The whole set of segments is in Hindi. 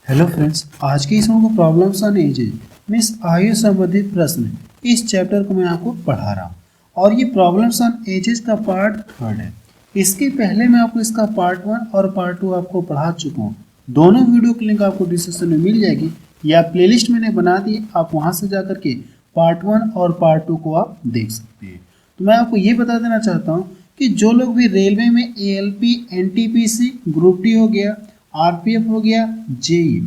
हेलो फ्रेंड्स, आज की इस प्रॉब्लम्स ऑन एजेज मीन्स आयु संबंधित प्रश्न इस चैप्टर को मैं आपको पढ़ा रहा हूँ और ये प्रॉब्लम्स ऑन एजेज का पार्ट 3 है। इसके पहले मैं आपको इसका पार्ट 1 और पार्ट 2 आपको पढ़ा चुका हूँ। दोनों वीडियो की लिंक आपको डिस्क्रिप्शन में मिल जाएगी या प्लेलिस्ट मैंने बना दी, आप वहाँ से जा करके पार्ट 1 और पार्ट 2 को आप देख सकते हैं। तो मैं आपको ये बता देना चाहता हूँ कि जो लोग भी रेलवे में ALP, NTPC, ग्रुप डी हो गया, RPF हो गया, जेई,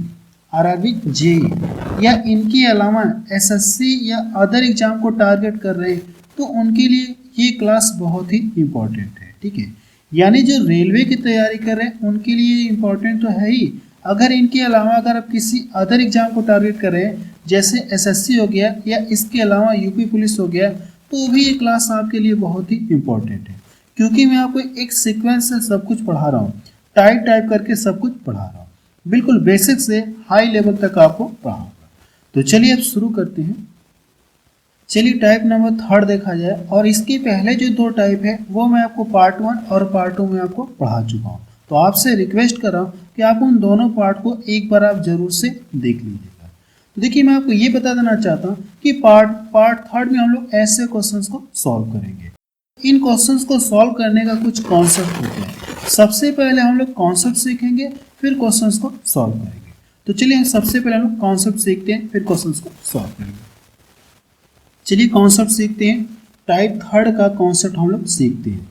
आरआरबी, जेई या इनके अलावा SSC या अदर एग्जाम को टारगेट कर रहे हैं तो उनके लिए ये क्लास बहुत ही इम्पोर्टेंट है। ठीक है, यानी जो रेलवे की तैयारी कर रहे हैं उनके लिए इम्पोर्टेंट तो है ही। अगर इनके अलावा अगर आप किसी अदर एग्जाम को टारगेट कर रहे हैं जैसे SSC हो गया या इसके अलावा यूपी पुलिस हो गया तो भी ये क्लास आपके लिए बहुत ही इम्पोर्टेंट है, क्योंकि मैं आपको एक सीक्वेंस से सब कुछ पढ़ा रहा हूँ, टाइप करके सब कुछ पढ़ा रहा हूँ, बिल्कुल बेसिक से हाई लेवल तक आपको पढ़ाऊंगा। तो चलिए अब शुरू करते हैं। चलिए टाइप नंबर 3 देखा जाए और इसके पहले जो 2 टाइप है वो मैं आपको पार्ट 1 और पार्ट 2 में आपको पढ़ा चुका हूँ। तो आपसे रिक्वेस्ट कर रहा हूँ कि आप उन दोनों पार्ट को एक बार आप जरूर से देख लीजिएगा। तो देखिए, मैं आपको ये बता देना चाहता हूँ कि पार्ट 3 में हम लोग ऐसे क्वेश्चंस को सॉल्व करेंगे। इन क्वेश्चंस को सॉल्व करने का कुछ कॉन्सेप्ट होते हैं। सबसे पहले हम लोग कॉन्सेप्ट सीखेंगे, फिर क्वेश्चंस को सॉल्व करेंगे। तो चलिए सबसे पहले हम लोग कॉन्सेप्ट सीखते हैं, फिर क्वेश्चंस को सॉल्व करेंगे। चलिए कॉन्सेप्ट सीखते हैं। टाइप 3 का कॉन्सेप्ट हम लोग सीखते हैं।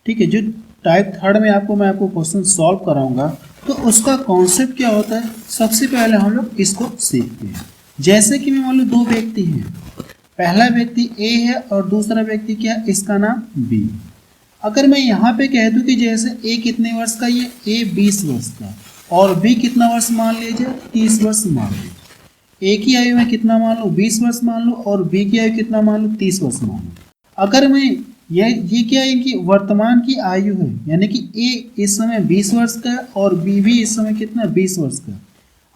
ठीक है, जो टाइप 3 में मैं आपको क्वेश्चन सॉल्व कराऊंगा तो उसका कॉन्सेप्ट क्या होता है, सबसे पहले हम लोग इसको सीखते हैं। जैसे कि मैं मान लो 2 व्यक्ति हैं, पहला व्यक्ति A है और दूसरा व्यक्ति क्या है, इसका नाम B। अगर मैं यहाँ पे कह दूं कि जैसे A कितने वर्ष का, ये A 20 वर्ष का और B कितना वर्ष मान लीजिए, 30 वर्ष मान लीजिए। A की आयु में कितना मान लो, 20 वर्ष मान लो और B की आयु कितना मान लो, 30 वर्ष मान लो। अगर मैं ये क्या है, इनकी वर्तमान की आयु है, यानी कि A इस समय 20 वर्ष का और B भी इस समय कितना 20 वर्ष का।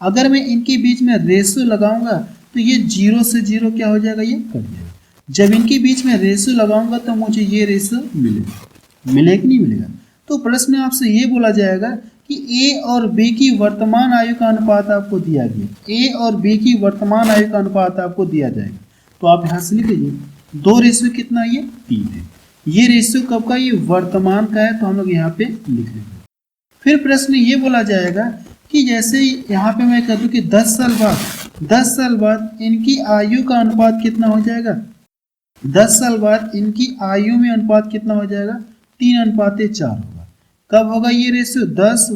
अगर मैं इनके बीच में रेशियो लगाऊंगा तो ये 0 से 0 क्या हो जाएगा, ये कट जाएगा। जब इनके बीच में रेशियो लगाऊंगा तो मुझे ये रेशियो मिलेगा कि नहीं मिलेगा। तो प्रश्न आपसे ये बोला जाएगा कि A और B की वर्तमान आयु का अनुपात आपको दिया गया, A और B की वर्तमान आयु का अनुपात आपको दिया जाएगा। तो आप यहाँ से लिख लीजिए 2 रेशियो कितना, ये 3 है। ये रेशियो कब का, ये वर्तमान का है, तो हम लोग यहाँ पे लिख लेंगे। फिर प्रश्न ये बोला जाएगा कि जैसे यहाँ पे मैं कह दूँ कि 10 साल बाद इनकी आयु का अनुपात कितना हो जाएगा, 10 साल बाद इनकी आयु में अनुपात कितना हो जाएगा, 3:4 होगा। कब होगा ये रेशियो, 10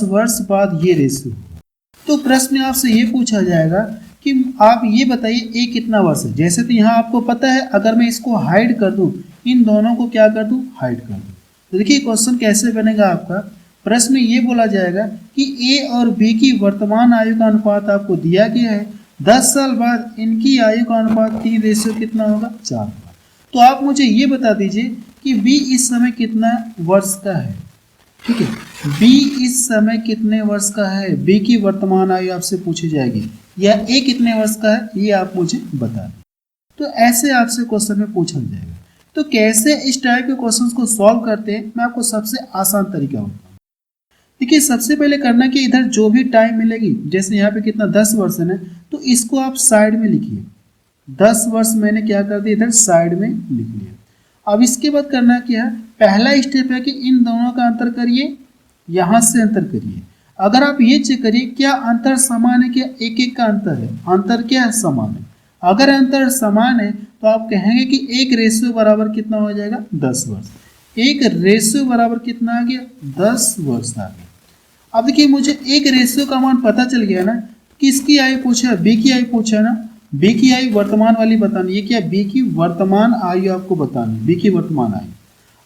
वर्ष बाद ये रेशियो होगा। तो प्रश्न आपसे ये पूछा जाएगा कि आप ये बताइए A कितना वर्ष है। जैसे तो यहाँ आपको पता है, अगर मैं इसको हाइड कर दूं, इन दोनों को क्या कर दूं, हाइड कर दूं, तो देखिए क्वेश्चन कैसे बनेगा आपका। प्रश्न ये बोला जाएगा कि A और B की वर्तमान आयु का अनुपात आपको दिया गया है, 10 साल बाद इनकी आयु का अनुपात 3 रेशियो कितना होगा, 4 होगा। तो आप मुझे ये बता दीजिए कि B इस समय कितना वर्ष का है। ठीक है, B इस समय कितने वर्ष का है, B की वर्तमान आयु आपसे पूछी जाएगी, या A कितने वर्ष का है ये आप मुझे बता दें। तो ऐसे आपसे क्वेश्चन में पूछा जाएगा। तो कैसे इस टाइप के क्वेश्चंस को सॉल्व करते हैं, मैं आपको सबसे आसान तरीका बताऊं। देखिए, सबसे पहले करना कि इधर जो भी टाइम मिलेगी, जैसे यहाँ पे कितना 10 वर्ष है ना, तो इसको आप साइड में लिखिए। 10 वर्ष मैंने क्या कर दिया, इधर साइड में लिख लिया। अब इसके बाद करना क्या है, पहला स्टेप है कि इन दोनों का अंतर करिए, यहाँ से अंतर करिए। अगर आप ये चेक करिए क्या अंतर समान है, क्या एक का अंतर है, अंतर क्या है, समान है। अगर अंतर समान है तो आप कहेंगे कि एक रेशियो बराबर कितना हो जाएगा, 10 वर्ष। एक रेशियो बराबर कितना आ गया, 10 वर्ष आ गया। अब देखिए, मुझे एक रेशियो का मान पता चल गया ना, किसकी आयु पूछा, B की आयु पूछा ना, B की आयु वर्तमान वाली बतानी है, क्या B की वर्तमान आयु आपको बतानी है, B की वर्तमान आयु।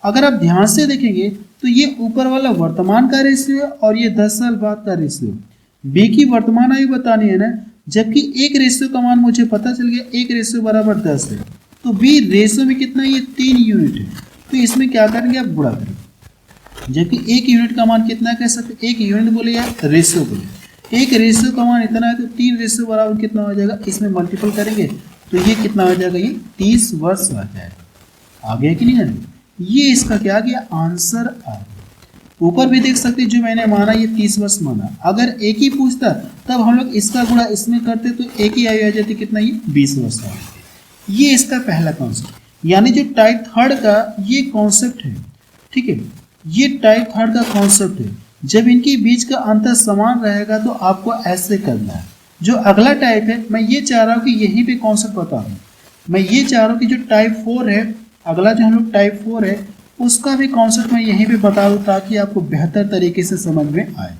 अगर आप ध्यान से देखेंगे तो ये ऊपर वाला वर्तमान का रेशियो है और ये 10 साल बाद का रेशियो। B की वर्तमान आयु बतानी है ना, जबकि एक रेशियो का मान मुझे पता चल गया, एक रेशियो बराबर 10 है, तो B रेशियो में कितना, ये 3 यूनिट है, तो इसमें क्या करेंगे, आप गुणा करेंगे। जबकि एक यूनिट का मान कितना कह सकते, एक यूनिट बोले या रेशियो बोले, एक रेशियो का मान इतना है तो 3 रेशियो बराबर कितना हो जाएगा, इसमें मल्टीपल करेंगे तो ये कितना हो जाएगा, ये 30 वर्ष आ जाएगा। आ गया कि नहीं आ गया, ये इसका क्या आ गया, आंसर आ गया। ऊपर भी देख सकते जो मैंने माना ये 30 वर्ष माना। अगर एक ही पूछता तब हम लोग इसका गुणा इसमें करते तो एक ही आयु आ जाती, कितना ये 20 वर्ष आ जाती। ये इसका पहला कॉन्सेप्ट, यानी जो टाइप थर्ड का ये कॉन्सेप्ट है, ठीक है, ये टाइप थर्ड का कॉन्सेप्ट है। जब इनके बीच का अंतर समान रहेगा तो आपको ऐसे करना है। जो अगला टाइप है मैं ये चाह रहा हूँ कि यहीं पे कॉन्सेप्ट बता दूँ। मैं ये चाह रहा हूँ कि जो टाइप 4 है, अगला जो हम लोग टाइप 4 है उसका भी कॉन्सेप्ट मैं यहीं पे बता दूँ ताकि आपको बेहतर तरीके से समझ में आए।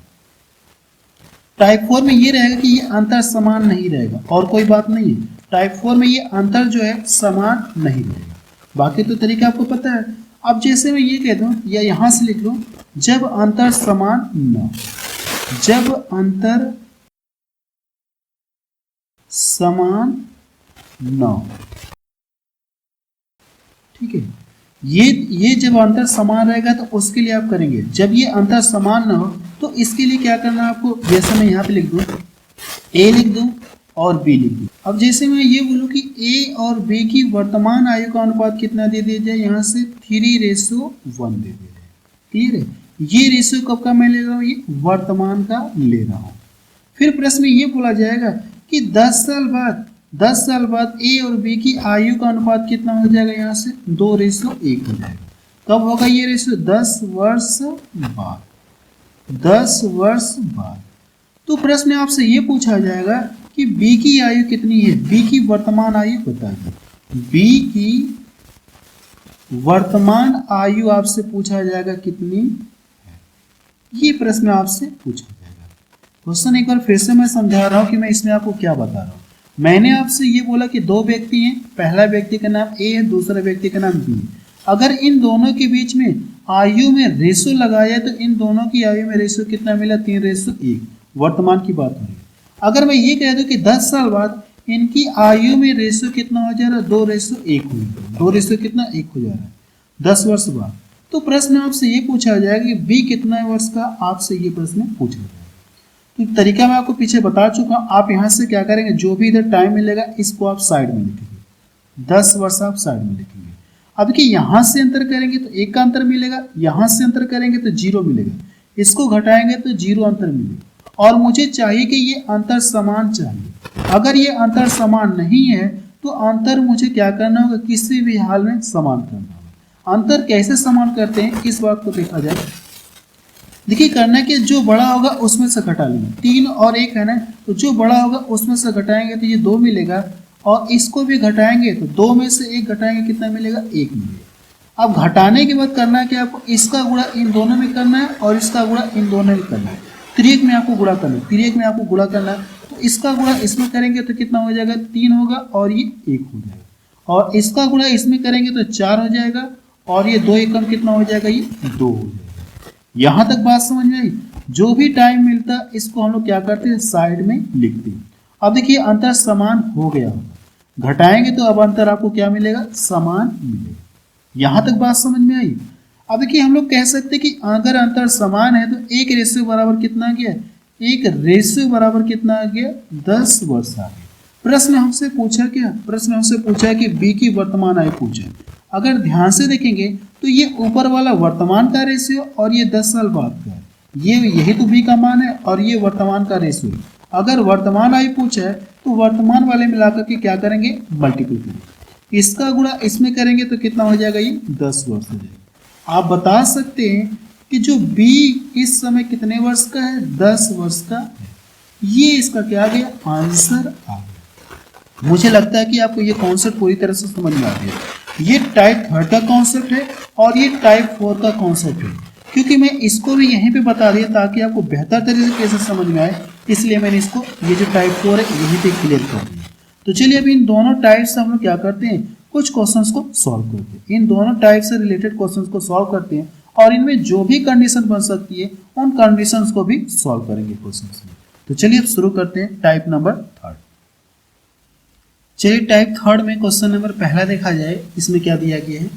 टाइप 4 में ये रहेगा कि ये अंतर समान नहीं रहेगा और कोई बात नहीं है। टाइप 4 में ये अंतर जो है समान नहीं रहेगा, बाकी तो तरीका आपको पता है। अब जैसे मैं ये कह दूं या यहाँ से लिख लूं, जब अंतर समान न, जब अंतर समान न, ठीक है, ये जब अंतर समान रहेगा तो उसके लिए आप करेंगे। जब ये अंतर समान न हो तो इसके लिए क्या करना है आपको, जैसे मैं यहाँ पे लिख दूं, ए लिख दूं और बी लिख दूं। अब जैसे मैं ये बोलूं कि ए और बी की वर्तमान आयु का अनुपात कितना दे दिया जाए, यहाँ से 3:1 दे दिया जाए। क्लियर है, ये रेशियो कब का मैं ले रहा हूँ, ये वर्तमान का ले रहा हूँ। फिर प्रश्न में ये बोला जाएगा कि 10 साल बाद ए और बी की आयु का अनुपात कितना हो जाएगा, यहाँ से 2:1 हो जाएगा। कब होगा ये रेशियो, 10 वर्ष बाद, 10 वर्ष बाद। तो प्रश्न आपसे ये पूछा जाएगा कि बी की आयु कितनी है, बी की वर्तमान आयु बताइए। बी की वर्तमान आयु आपसे पूछा जाएगा कितनी है, ये प्रश्न आपसे पूछा जाएगा। क्वेश्चन एक बार फिर से मैं समझा रहा हूं कि मैं इसमें आपको क्या बता रहा हूं। मैंने आपसे ये बोला कि दो व्यक्ति हैं, पहला व्यक्ति का नाम ए है, दूसरा व्यक्ति का नाम बी है। अगर इन दोनों के बीच में आयु में रेशो लगाया तो इन दोनों की आयु में रेशो कितना मिला, 3:1। वर्तमान की बात हो रही है। अगर मैं ये कह दूं कि 10 साल बाद इनकी आयु में रेशो कितना हो जा रहा है, 2:1 हो जा रहा है। 2 रेशो कितना 1 हो जा रहा है 10 वर्ष बाद। तो प्रश्न आपसे ये पूछा जाएगा कि बी कितना वर्ष का, आपसे ये प्रश्न पूछा जाएगा। तो तरीका मैं आपको पीछे बता चुका हूं। आप यहाँ से क्या करेंगे, जो भी इधर टाइम मिलेगा इसको आप साइड में लिखेंगे, 10 वर्ष आप साइड में लिखेंगे। अब देखिए यहाँ से अंतर करेंगे तो 1 का अंतर मिलेगा, यहाँ से अंतर करेंगे तो 0 मिलेगा, इसको घटाएंगे तो 0 अंतर मिलेगा। और मुझे चाहिए कि ये अंतर समान चाहिए। अगर ये अंतर समान नहीं है तो अंतर मुझे क्या करना होगा, किसी भी हाल में समान करना होगा। अंतर कैसे समान करते हैं इस बात को देखा जाए। देखिए करना कि जो बड़ा होगा उसमें से घटा लेंगे, 3 और 1 है ना, तो जो बड़ा होगा उसमें से घटाएंगे तो ये 2 मिलेगा, और इसको भी घटाएंगे तो 2 में से 1 घटाएंगे कितना मिलेगा, 1 मिलेगा। अब घटाने के बाद करना है कि आपको इसका गुणा इन दोनों में करना है और इसका गुणा इन दोनों में करना है। 3 में आपको गुणा करना है, 3 में आपको गुणा करना है, तो इसका गुणा इसमें करेंगे तो कितना हो जाएगा, 3 होगा और ये 1 हो जाएगा। और इसका गुणा इसमें करेंगे तो 4 हो जाएगा, और ये 2 एकम कितना हो जाएगा, ये 2 हो जाएगा। यहाँ तक बात समझ में आई। जो भी टाइम मिलता इसको हम लोग क्या करते हैं, साइड में लिखते हैं। अब देखिए अंतर समान हो गया होगा, घटाएंगे तो अब अंतर आपको क्या मिलेगा, समान मिलेगा। यहाँ तक बात समझ में आई। अब देखिए हम लोग कह सकते हैं कि अगर अंतर समान है तो 1 रेशियो बराबर कितना आ गया, 1 रेशियो बराबर कितना आ गया, 10 वर्ष आ गया। प्रश्न हमसे पूछा क्या, प्रश्न हमसे पूछा है कि बी की वर्तमान आयु पूछे। अगर ध्यान से देखेंगे तो ये ऊपर वाला वर्तमान का रेशियो और ये 10 साल बाद का है, ये यही तो बी का मान है, और ये वर्तमान का रेशियो है। अगर वर्तमान आयु पूछा है तो वर्तमान वाले मिलाकर के क्या करेंगे, मल्टीपल करेंगे। इसका गुणा इसमें करेंगे तो कितना हो जाएगा, ये 10 वर्ष हो जाएगा। आप बता सकते हैं कि जो बी इस समय कितने वर्ष का है, 10 वर्ष का है। ये इसका क्या आ गया, आंसर आ गया। मुझे लगता है कि आपको ये कॉन्सेप्ट पूरी तरह से समझ में आ गया। ये टाइप 3 का कॉन्सेप्ट है और ये टाइप 4 का कॉन्सेप्ट है, क्योंकि मैं इसको भी यहीं पे बता दिया ताकि आपको बेहतर तरीके से समझ में आए, इसलिए मैंने इसको ये जो टाइप 4 है यहीं पे क्लियर कर दिया। तो चलिए अब इन दोनों टाइप से हम लोग क्या करते हैं, कुछ क्वेश्चंस को सॉल्व करते हैं। इन दोनों टाइप से रिलेटेड क्वेश्चंस को सॉल्व करते हैं और इनमें जो भी कंडीशन बन सकती है उन कंडीशंस को भी सॉल्व करेंगे क्वेश्चंस में। तो चलिए अब शुरू करते हैं टाइप नंबर 3। चलिए टाइप 3 में क्वेश्चन नंबर पहला देखा जाए। इसमें क्या दिया गया है,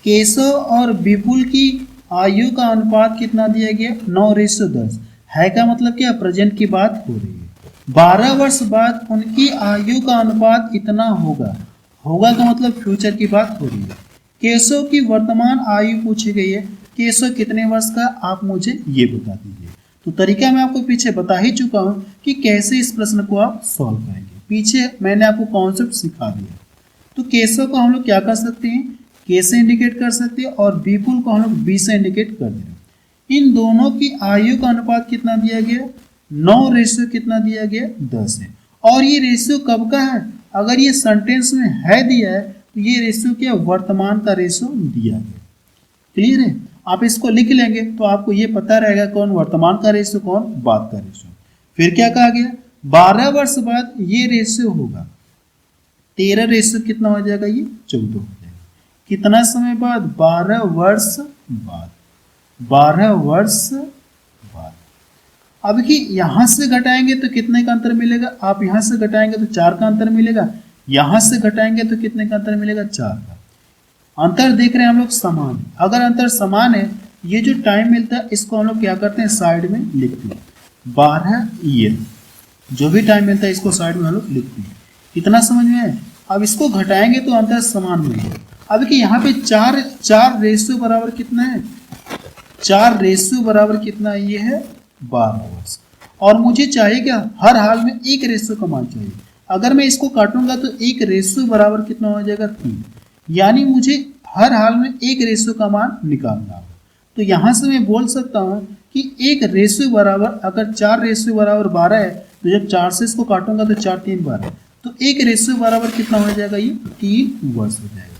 केशव और विपुल की आयु का अनुपात कितना दिया गया, 9:10 है। का मतलब क्या, प्रेजेंट की बात हो रही है। 12 वर्ष बाद उनकी आयु का अनुपात इतना होगा, होगा का मतलब फ्यूचर की बात हो रही है। केशव की वर्तमान आयु पूछी गई है, केशव कितने वर्ष का, आप मुझे ये बता दीजिए। तो तरीका मैं आपको पीछे बता ही चुका हूं कि कैसे इस प्रश्न को आप सॉल्व करेंगे, पीछे मैंने आपको कॉन्सेप्ट सिखा दिया। तो केशव को हम लोग क्या कर सकते हैं, के से इंडिकेट कर सकते हैं और विपुल को हम लोग बी से इंडिकेट कर दे रहे हैं। इन दोनों की आयु का अनुपात कितना दिया गया, 9 रेशियो कितना दिया गया, 10 है। और ये रेशियो कब का है, अगर ये सेंटेंस में है दिया है तो ये रेशियो क्या, वर्तमान का रेशियो दिया गया। क्लियर है, आप इसको लिख लेंगे तो आपको ये पता रहेगा कौन वर्तमान का रेशियो, कौन बाद का रेशियो। फिर क्या कहा गया, 12 वर्ष बाद ये रेशियो होगा, 13 रेशियो कितना हो जाएगा, ये 14 हो जाएगा। कितना समय बाद, 12 वर्ष बाद, 12 वर्ष बाद। अब कि यहां से घटाएंगे तो कितने का अंतर मिलेगा, आप यहां से घटाएंगे तो 4 का अंतर मिलेगा, यहां से घटाएंगे तो कितने का अंतर मिलेगा, 4 का। अंतर देख रहे हैं हम लोग समान है। अगर अंतर समान है, ये जो टाइम मिलता है इसको हम लोग क्या करते हैं, साइड में लिखते हैं। 12 ईयर, जो भी टाइम मिलता है इसको साइड में हम लोग लिखते हैं। इतना समझ में है। अब इसको घटाएंगे तो अंतर समान मिलेगा। अब कि यहाँ पे 4 रेशियो बराबर कितना है, 4 रेशियो बराबर कितना है, ये है 12 वर्ष। और मुझे चाहिए क्या, हर हाल में 1 रेशियो का मान चाहिए। अगर मैं इसको काटूंगा तो 1 रेशियो बराबर कितना हो जाएगा, 3। यानी मुझे हर हाल में 1 रेशियो का मान निकालना होगा। तो यहां से मैं बोल सकता हूं कि 1 रेशियो बराबर, अगर 4 रेशियो बराबर 12 है तो जब 4 से इसको काटूंगा तो 4 3 12, तो 1 रेशियो बराबर कितना हो जाएगा, ये 3 वर्ष हो जाएगा।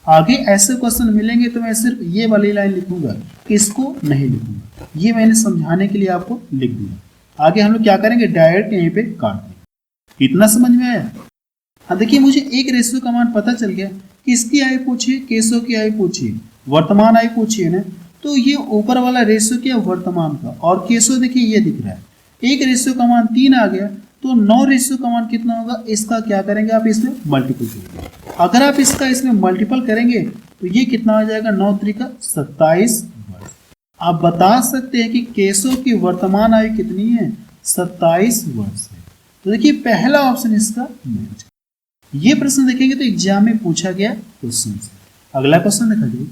आगे ऐसे क्वेश्चन मिलेंगे तो मैं सिर्फ ये वाली लाइन लिखूंगा, इसको नहीं लिखूंगा। ये मैंने समझाने के लिए आपको लिख दिया। आगे हम लोग क्या करेंगे, डायरेक्ट यहीं पे काट देंगे। इतना समझ में आया। हाँ देखिए, मुझे 1 रेशियो का मान पता चल गया। किसकी आयु पूछिए, केशव की आयु पूछिए, वर्तमान आयु पूछिए ना। तो ये ऊपर वाला रेशियो क्या, वर्तमान का। और केशव देखिए ये दिख रहा है, 1 रेशियो का मान 3 आ गया, तो 9 रेशियो का मान कितना होगा, इसका क्या करेंगे आप, इसमें मल्टीपल करेंगे। अगर आप इसका इसमें मल्टीपल करेंगे तो ये कितना हो जाएगा, 9 त्रिका 27 वर्ष। आप बता सकते हैं कि केशव की वर्तमान आयु कितनी है, 27 वर्ष है। तो देखिए पहला ऑप्शन इसका मैच। ये प्रश्न देखेंगे तो एग्जाम में पूछा गया क्वेश्चन से। अगला क्वेश्चन देखा जाए।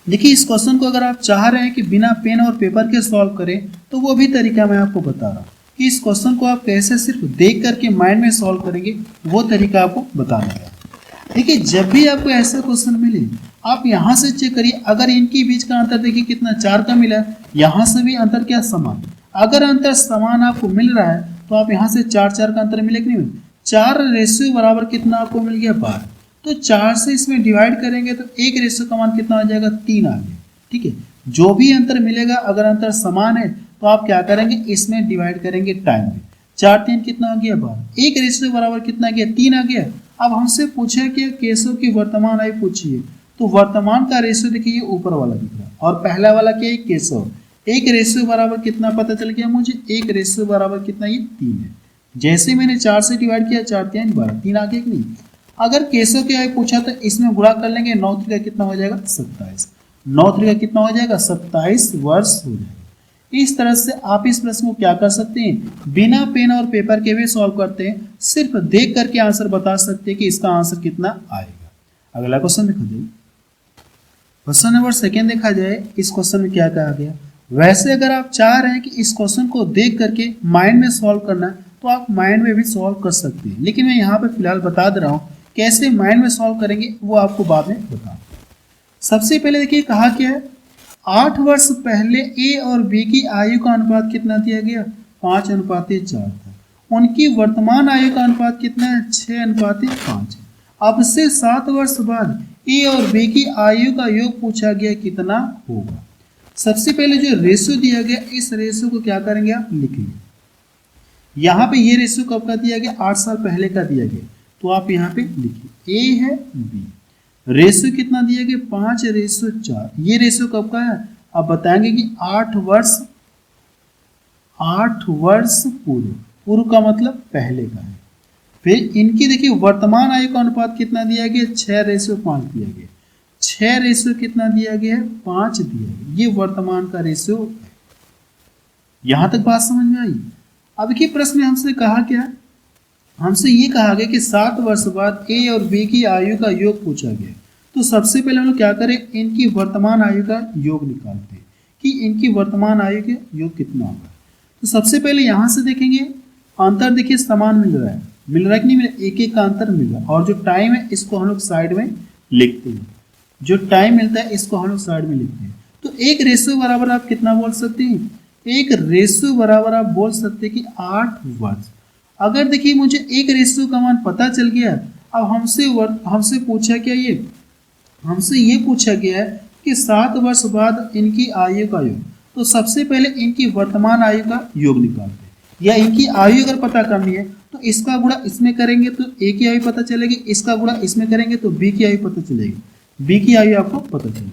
देखिए इस क्वेश्चन को अगर आप चाह रहे हैं कि बिना पेन और पेपर के सॉल्व करें तो वो भी तरीका मैं आपको बता रहा हूँ कि इस क्वेश्चन को आप कैसे सिर्फ देख करके माइंड में सॉल्व करेंगे, वो तरीका आपको बता रहा है। देखिए जब भी आपको ऐसा क्वेश्चन मिले आप यहाँ से चेक करिए, अगर इनके बीच का अंतर देखिए कितना, 4 का मिला, यहाँ से भी अंतर क्या, समान। अगर अंतर समान आपको मिल रहा है तो आप यहाँ से 4 4 का अंतर मिले कि नहीं, 4 रेशियो बराबर कितना आपको मिल गया, 12। तो 4 से इसमें डिवाइड करेंगे तो 1 रेशियो का मान कितना हो जाएगा, 3 आ गया। ठीक है, जो भी अंतर मिलेगा अगर अंतर समान है तो आप क्या करेंगे, इसमें डिवाइड करेंगे टाइम में। 4 3 कितना हो गया, 12। 1 रेशियो बराबर कितना गया, 3 आ गया। अब हमसे पूछा कि केशव की वर्तमान आयु पूछिए, तो वर्तमान का रेशियो देखिए ये ऊपर वाला दिख रहा है और पहला वाला क्या है, केशव। 1 रेशियो बराबर कितना पता चल गया मुझे, 1 रेशियो बराबर कितना, ये 3 है। जैसे मैंने 4 से डिवाइड किया, 4 3 12, 3 आ गया कि नहीं। अगर केशव की आयु पूछा तो इसमें गुणा कर लेंगे, 9 त्रिका कितना हो जाएगा, 27। 9 त्रिका कितना हो जाएगा, 27 वर्ष हो जाएगा। इस तरह से आप इस प्रश्न को क्या कर सकते हैं, बिना पेन और पेपर के भी सॉल्व करते हैं, सिर्फ देख करके आंसर बता सकते हैं कि इसका आंसर कितना आएगा। अगला क्वेश्चन देखा जाए। क्वेश्चन नंबर 2 देखा जाए। इस क्वेश्चन में क्या कहा गया, वैसे अगर आप चाह रहे हैं कि इस क्वेश्चन को देख करके माइंड में सॉल्व करना तो आप माइंड में भी सॉल्व कर सकते हैं, लेकिन मैं यहाँ पे फिलहाल बता दे रहा हूँ कैसे माइंड में सॉल्व करेंगे, वो आपको बाद में बताऊँ। सबसे पहले देखिए कहा क्या है, 8 वर्ष पहले ए और बी की आयु का अनुपात कितना दिया गया, 5:4 था। उनकी वर्तमान आयु का अनुपात कितना है, 6:5 है। अब से 7 वर्ष बाद ए और बी की आयु का योग पूछा गया, कितना होगा। सबसे पहले जो रेशियो दिया गया, इस रेशियो को क्या करेंगे, आप लिखेंगे। यहाँ पे ये रेशियो कब का दिया गया, 8 साल पहले का दिया गया, तो आप यहाँ पे लिखिए। ए है बी, रेशियो कितना दिया गया, 5:4। ये रेशियो कब का है, आप बताएंगे कि 8 वर्ष पूर्व का मतलब पहले का है। फिर इनकी देखिए वर्तमान आयु का अनुपात कितना दिया गया, 6:5 दिया गया। 6 रेशियो कितना दिया गया है, 5 दिया गया। ये वर्तमान का रेशियो है। यहां तक बात समझ में आई। अब की प्रश्न में हमसे कहा क्या, हमसे ये कहा गया कि 7 वर्ष बाद ए और बी की आयु का योग पूछा गया। तो सबसे पहले हम लोग क्या करें, इनकी वर्तमान आयु का योग निकालते हैं कि इनकी वर्तमान आयु का योग कितना होगा। तो सबसे पहले यहाँ से देखेंगे, अंतर देखिए समान मिल रहा है कि नहीं मिल रहा, एक एक का अंतर मिल रहा है। और जो टाइम है इसको हम लोग साइड में लिखते हैं, जो टाइम मिलता है इसको हम लोग साइड में लिखते हैं। तो एक रेशियो बराबर आप कितना बोल सकते हैं, एक रेशियो बराबर आप बोल सकते हैं कि 8 वर्ष। अगर देखिए मुझे एक रेशियो का मान पता चल गया, अब हमसे पूछा क्या, हमसे ये पूछा गया है कि 7 वर्ष बाद इनकी आयु का योग। तो सबसे पहले इनकी वर्तमान आयु का योग निकालते हैं, या इनकी आयु अगर पता करनी है तो इसका गुणा इसमें करेंगे तो ए की आयु पता चलेगी, इसका गुणा इसमें करेंगे तो बी की आयु पता चलेगी, बी की आयु आपको पता चलेगी।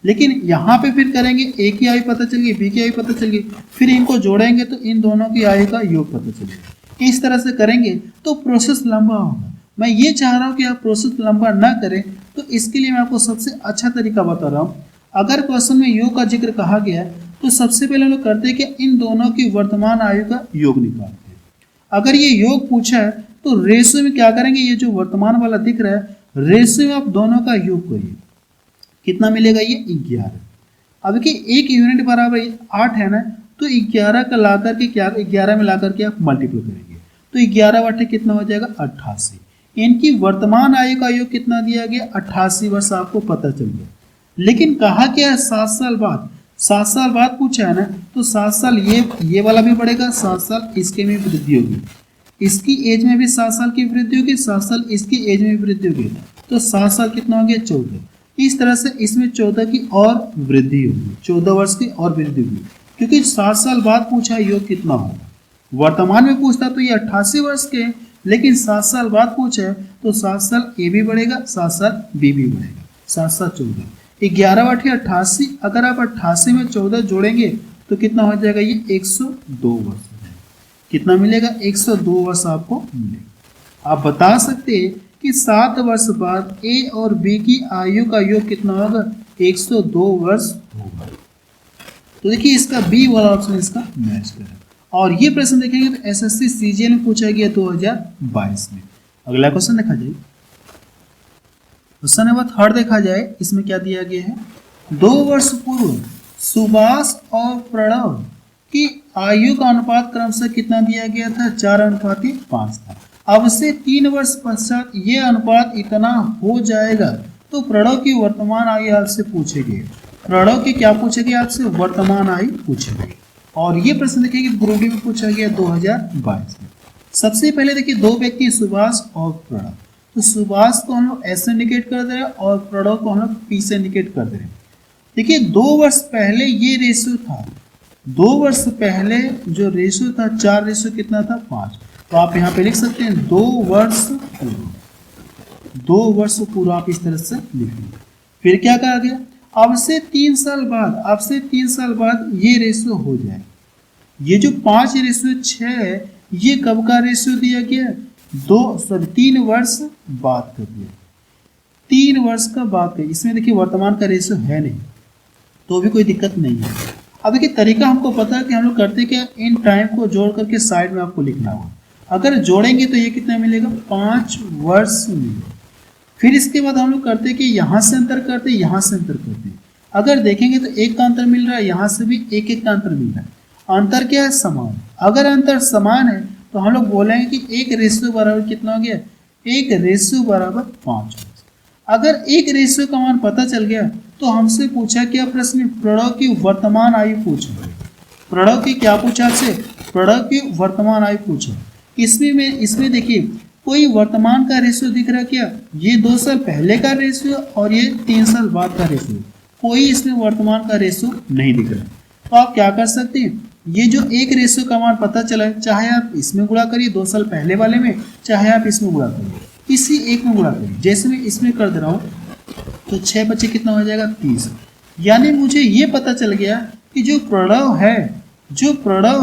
लेकिन यहाँ पे फिर करेंगे, ए की आयु पता चलेगी, बी की आयु पता चलेगी, फिर इनको जोड़ेंगे तो इन दोनों की आयु का योग पता चलेगा। इस तरह से करेंगे तो प्रोसेस लंबा होगा। मैं ये चाह रहा हूँ कि आप प्रोसेस लंबा ना करें, तो इसके लिए मैं आपको सबसे अच्छा तरीका बता रहा हूँ। अगर क्वेश्चन में योग का जिक्र कहा गया है तो सबसे पहले हम लोग करते हैं कि इन दोनों की वर्तमान आयु का योग निकालते हैं। अगर ये योग पूछा है तो रेशियो में क्या करेंगे, ये जो वर्तमान वाला दिख रहा है रेशियो में आप दोनों का योग करिए, कितना मिलेगा, ये 11। अब कि एक यूनिट बराबर 8 है ना, तो 11 का ला करके क्या, 11 में ला करके आप मल्टीप्लाई करेंगे तो 11 बटे कितना हो जाएगा, 88। इनकी वर्तमान आयु का योग कितना दिया गया, 88 वर्ष आपको पता चल गया। लेकिन कहा क्या है 7 साल बाद, 7 साल बाद पूछा है ना, तो 7 साल ये वाला भी बढ़ेगा, 7 साल इसके में वृद्धि होगी, इसकी एज में भी 7 साल की वृद्धि होगी, 7 साल इसकी एज में वृद्धि होगी, तो 7 साल कितना हो गया, 14। इस तरह से इसमें 14 की और वृद्धि होगी, 14 वर्ष की और वृद्धि होगी, क्योंकि 7 साल बाद पूछा योग कितना होगा। वर्तमान में पूछता तो ये 88 वर्ष के, लेकिन 7 साल बाद पूछा है तो 7 साल ए भी बढ़ेगा, 7 साल बी भी बढ़ेगा, 7 साल 14, 11 बटे 88। अगर आप 88 में 14 जोड़ेंगे तो कितना हो जाएगा, ये 102 वर्ष। कितना मिलेगा, 102 वर्ष आपको मिलेगा। आप बता सकते हैं कि 7 वर्ष बाद ए और बी की आयु का योग कितना होगा, 102 वर्ष होगा। तो देखिए इसका बी वाला ऑप्शन इसका मैच करें। और ये प्रश्न देखेंगे तो एसएससी सीजीएल में पूछा गया 2022 में। अगला क्वेश्चन देखा जाए, क्वेश्चन नंबर 3 देखा जाए, इसमें क्या दिया गया है, 2 वर्ष पूर्व सुभाष और प्रणव की आयु का अनुपात क्रमशः कितना दिया गया था, 4:5 था। अब से 3 वर्ष पश्चात ये अनुपात इतना हो जाएगा तो प्रणव की वर्तमान आयु आपसे पूछेगी, प्रणव की क्या पूछेगी आपसे, वर्तमान आयु पूछेगी। और ये प्रश्न देखिए कि ग्रुप डी में पूछा गया 2022 में। सबसे पहले देखिए 2 व्यक्ति सुभाष और प्रणव, तो सुभाष को हम लोग एस से इंडिकेट कर दे रहे हैं और प्रणव को हम लोग पी से इंडिकेट कर दे रहे हैं। देखिए 2 वर्ष पहले ये रेशियो था, 2 वर्ष पहले जो रेशियो था 4 रेशियो कितना था, 5। तो आप यहाँ पे लिख सकते हैं 2 वर्ष पूर्व, 2 वर्ष पूर्व आप इस तरह से लिखेंगे। फिर क्या कहा गया, अब से 3 साल बाद, अब से 3 साल बाद ये रेशियो हो जाए। ये जो 5 रेशियो 6 है ये कब का रेशियो दिया गया, 3 वर्ष बाद कर दिया, 3 वर्ष का बाद कर। इसमें देखिए वर्तमान का रेशियो है नहीं तो भी कोई दिक्कत नहीं है। अब देखिए तरीका हमको पता है कि हम लोग करते क्या, इन टाइम को जोड़ करके साइड में आपको लिखना होगा। अगर जोड़ेंगे तो ये कितना मिलेगा, 5 वर्ष मिलेगा। फिर इसके बाद हम लोग करते हैं कि यहाँ से अंतर करते हैं, यहाँ से अंतर करते हैं। अगर देखेंगे तो 1 का अंतर मिल रहा है, यहाँ से भी 1 का अंतर मिल रहा है। अंतर क्या है, समान। अगर अंतर समान है तो हम लोग बोलेंगे कि 1 रेशियो बराबर कितना हो गया, 1 रेशियो बराबर 5। अगर 1 रेशियो का मान पता चल गया तो हमसे पूछा क्या प्रश्न, प्रणव की वर्तमान आयु पूछा। प्रणव की क्या पूछा आपसे, प्रणव की वर्तमान आयु पूछा। इसमें देखिए कोई वर्तमान का रेशियो दिख रहा क्या, ये 2 साल पहले का रेशियो और ये 3 साल बाद का रेशियो, कोई इसमें वर्तमान का रेशियो नहीं दिख रहा। तो आप क्या कर सकते हैं, ये जो 1 रेशियो का मान पता चला है, चाहे आप इसमें गुणा करिए 2 साल पहले वाले में, चाहे आप इसमें गुणा करिए, इसी एक में गुणा करिए। जैसे मैं इसमें कर दे रहा हूँ तो 6 बचे कितना हो जाएगा, 30। यानी मुझे ये पता चल गया कि जो प्रणव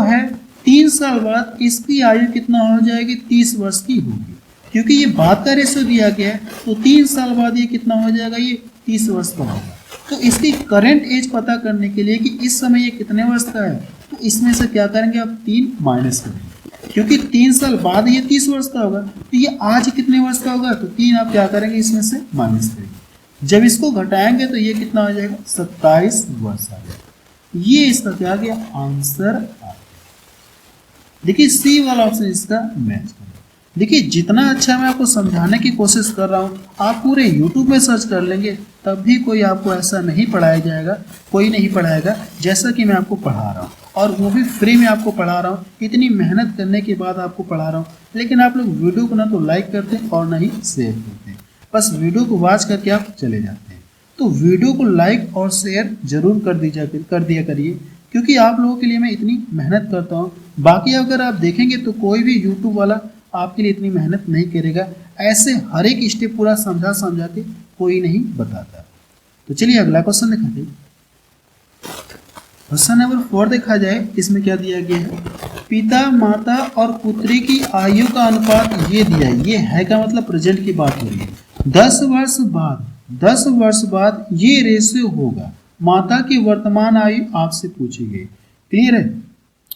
है 3 साल बाद इसकी आयु कितना हो जाएगी, 30 वर्ष की होगी। क्योंकि ये बाद का रेशियो दिया गया है तो 3 साल बाद ये कितना हो जाएगा, ये 30 वर्ष का होगा। तो इसकी करंट एज पता करने के लिए कि इस समय ये कितने वर्ष का है, तो इसमें से क्या करेंगे आप 3 माइनस करेंगे, क्योंकि 3 साल बाद ये 30 वर्ष का होगा, तो ये आज कितने वर्ष का होगा, तो 3 आप क्या करेंगे इसमें से माइनस करेंगे। जब इसको घटाएंगे तो ये कितना हो जाएगा 27 वर्ष आ जाएगा। ये इसका क्या आ गया आंसर आ गया। देखिए सी वाला ऑप्शन इसका मैच करें। देखिए जितना अच्छा मैं आपको समझाने की कोशिश कर रहा हूँ, आप पूरे यूट्यूब में सर्च कर लेंगे तब भी कोई आपको ऐसा नहीं पढ़ाया जाएगा, कोई नहीं पढ़ाएगा जैसा कि मैं आपको पढ़ा रहा हूँ, और वो भी फ्री में आपको पढ़ा रहा हूँ। इतनी मेहनत करने के बाद आपको पढ़ा रहा हूँ, लेकिन आप लोग वीडियो को ना तो लाइक करते हैं और ना ही शेयर करते हैं, बस वीडियो को वॉच करके आप चले जाते हैं। तो वीडियो को लाइक और शेयर जरूर कर दिया करिए, क्योंकि आप लोगों के लिए मैं इतनी मेहनत करता हूँ। बाकी अगर आप देखेंगे तो कोई भी यूट्यूब वाला आपके लिए इतनी मेहनत नहीं करेगा, ऐसे हर एक स्टेप पूरा समझा के कोई नहीं बताता। तो चलिए अगला क्वेश्चन दिखाते हैं। क्वेश्चन नंबर 4 देखा जाए, इसमें क्या दिया गया है, पिता माता और पुत्री की आयु का अनुपात ये दिया है। ये है का मतलब प्रेजेंट की बात हो रही है। 10 वर्ष बाद ये रेशियो होगा। माता की वर्तमान आयु आपसे पूछी गई। क्लियर है।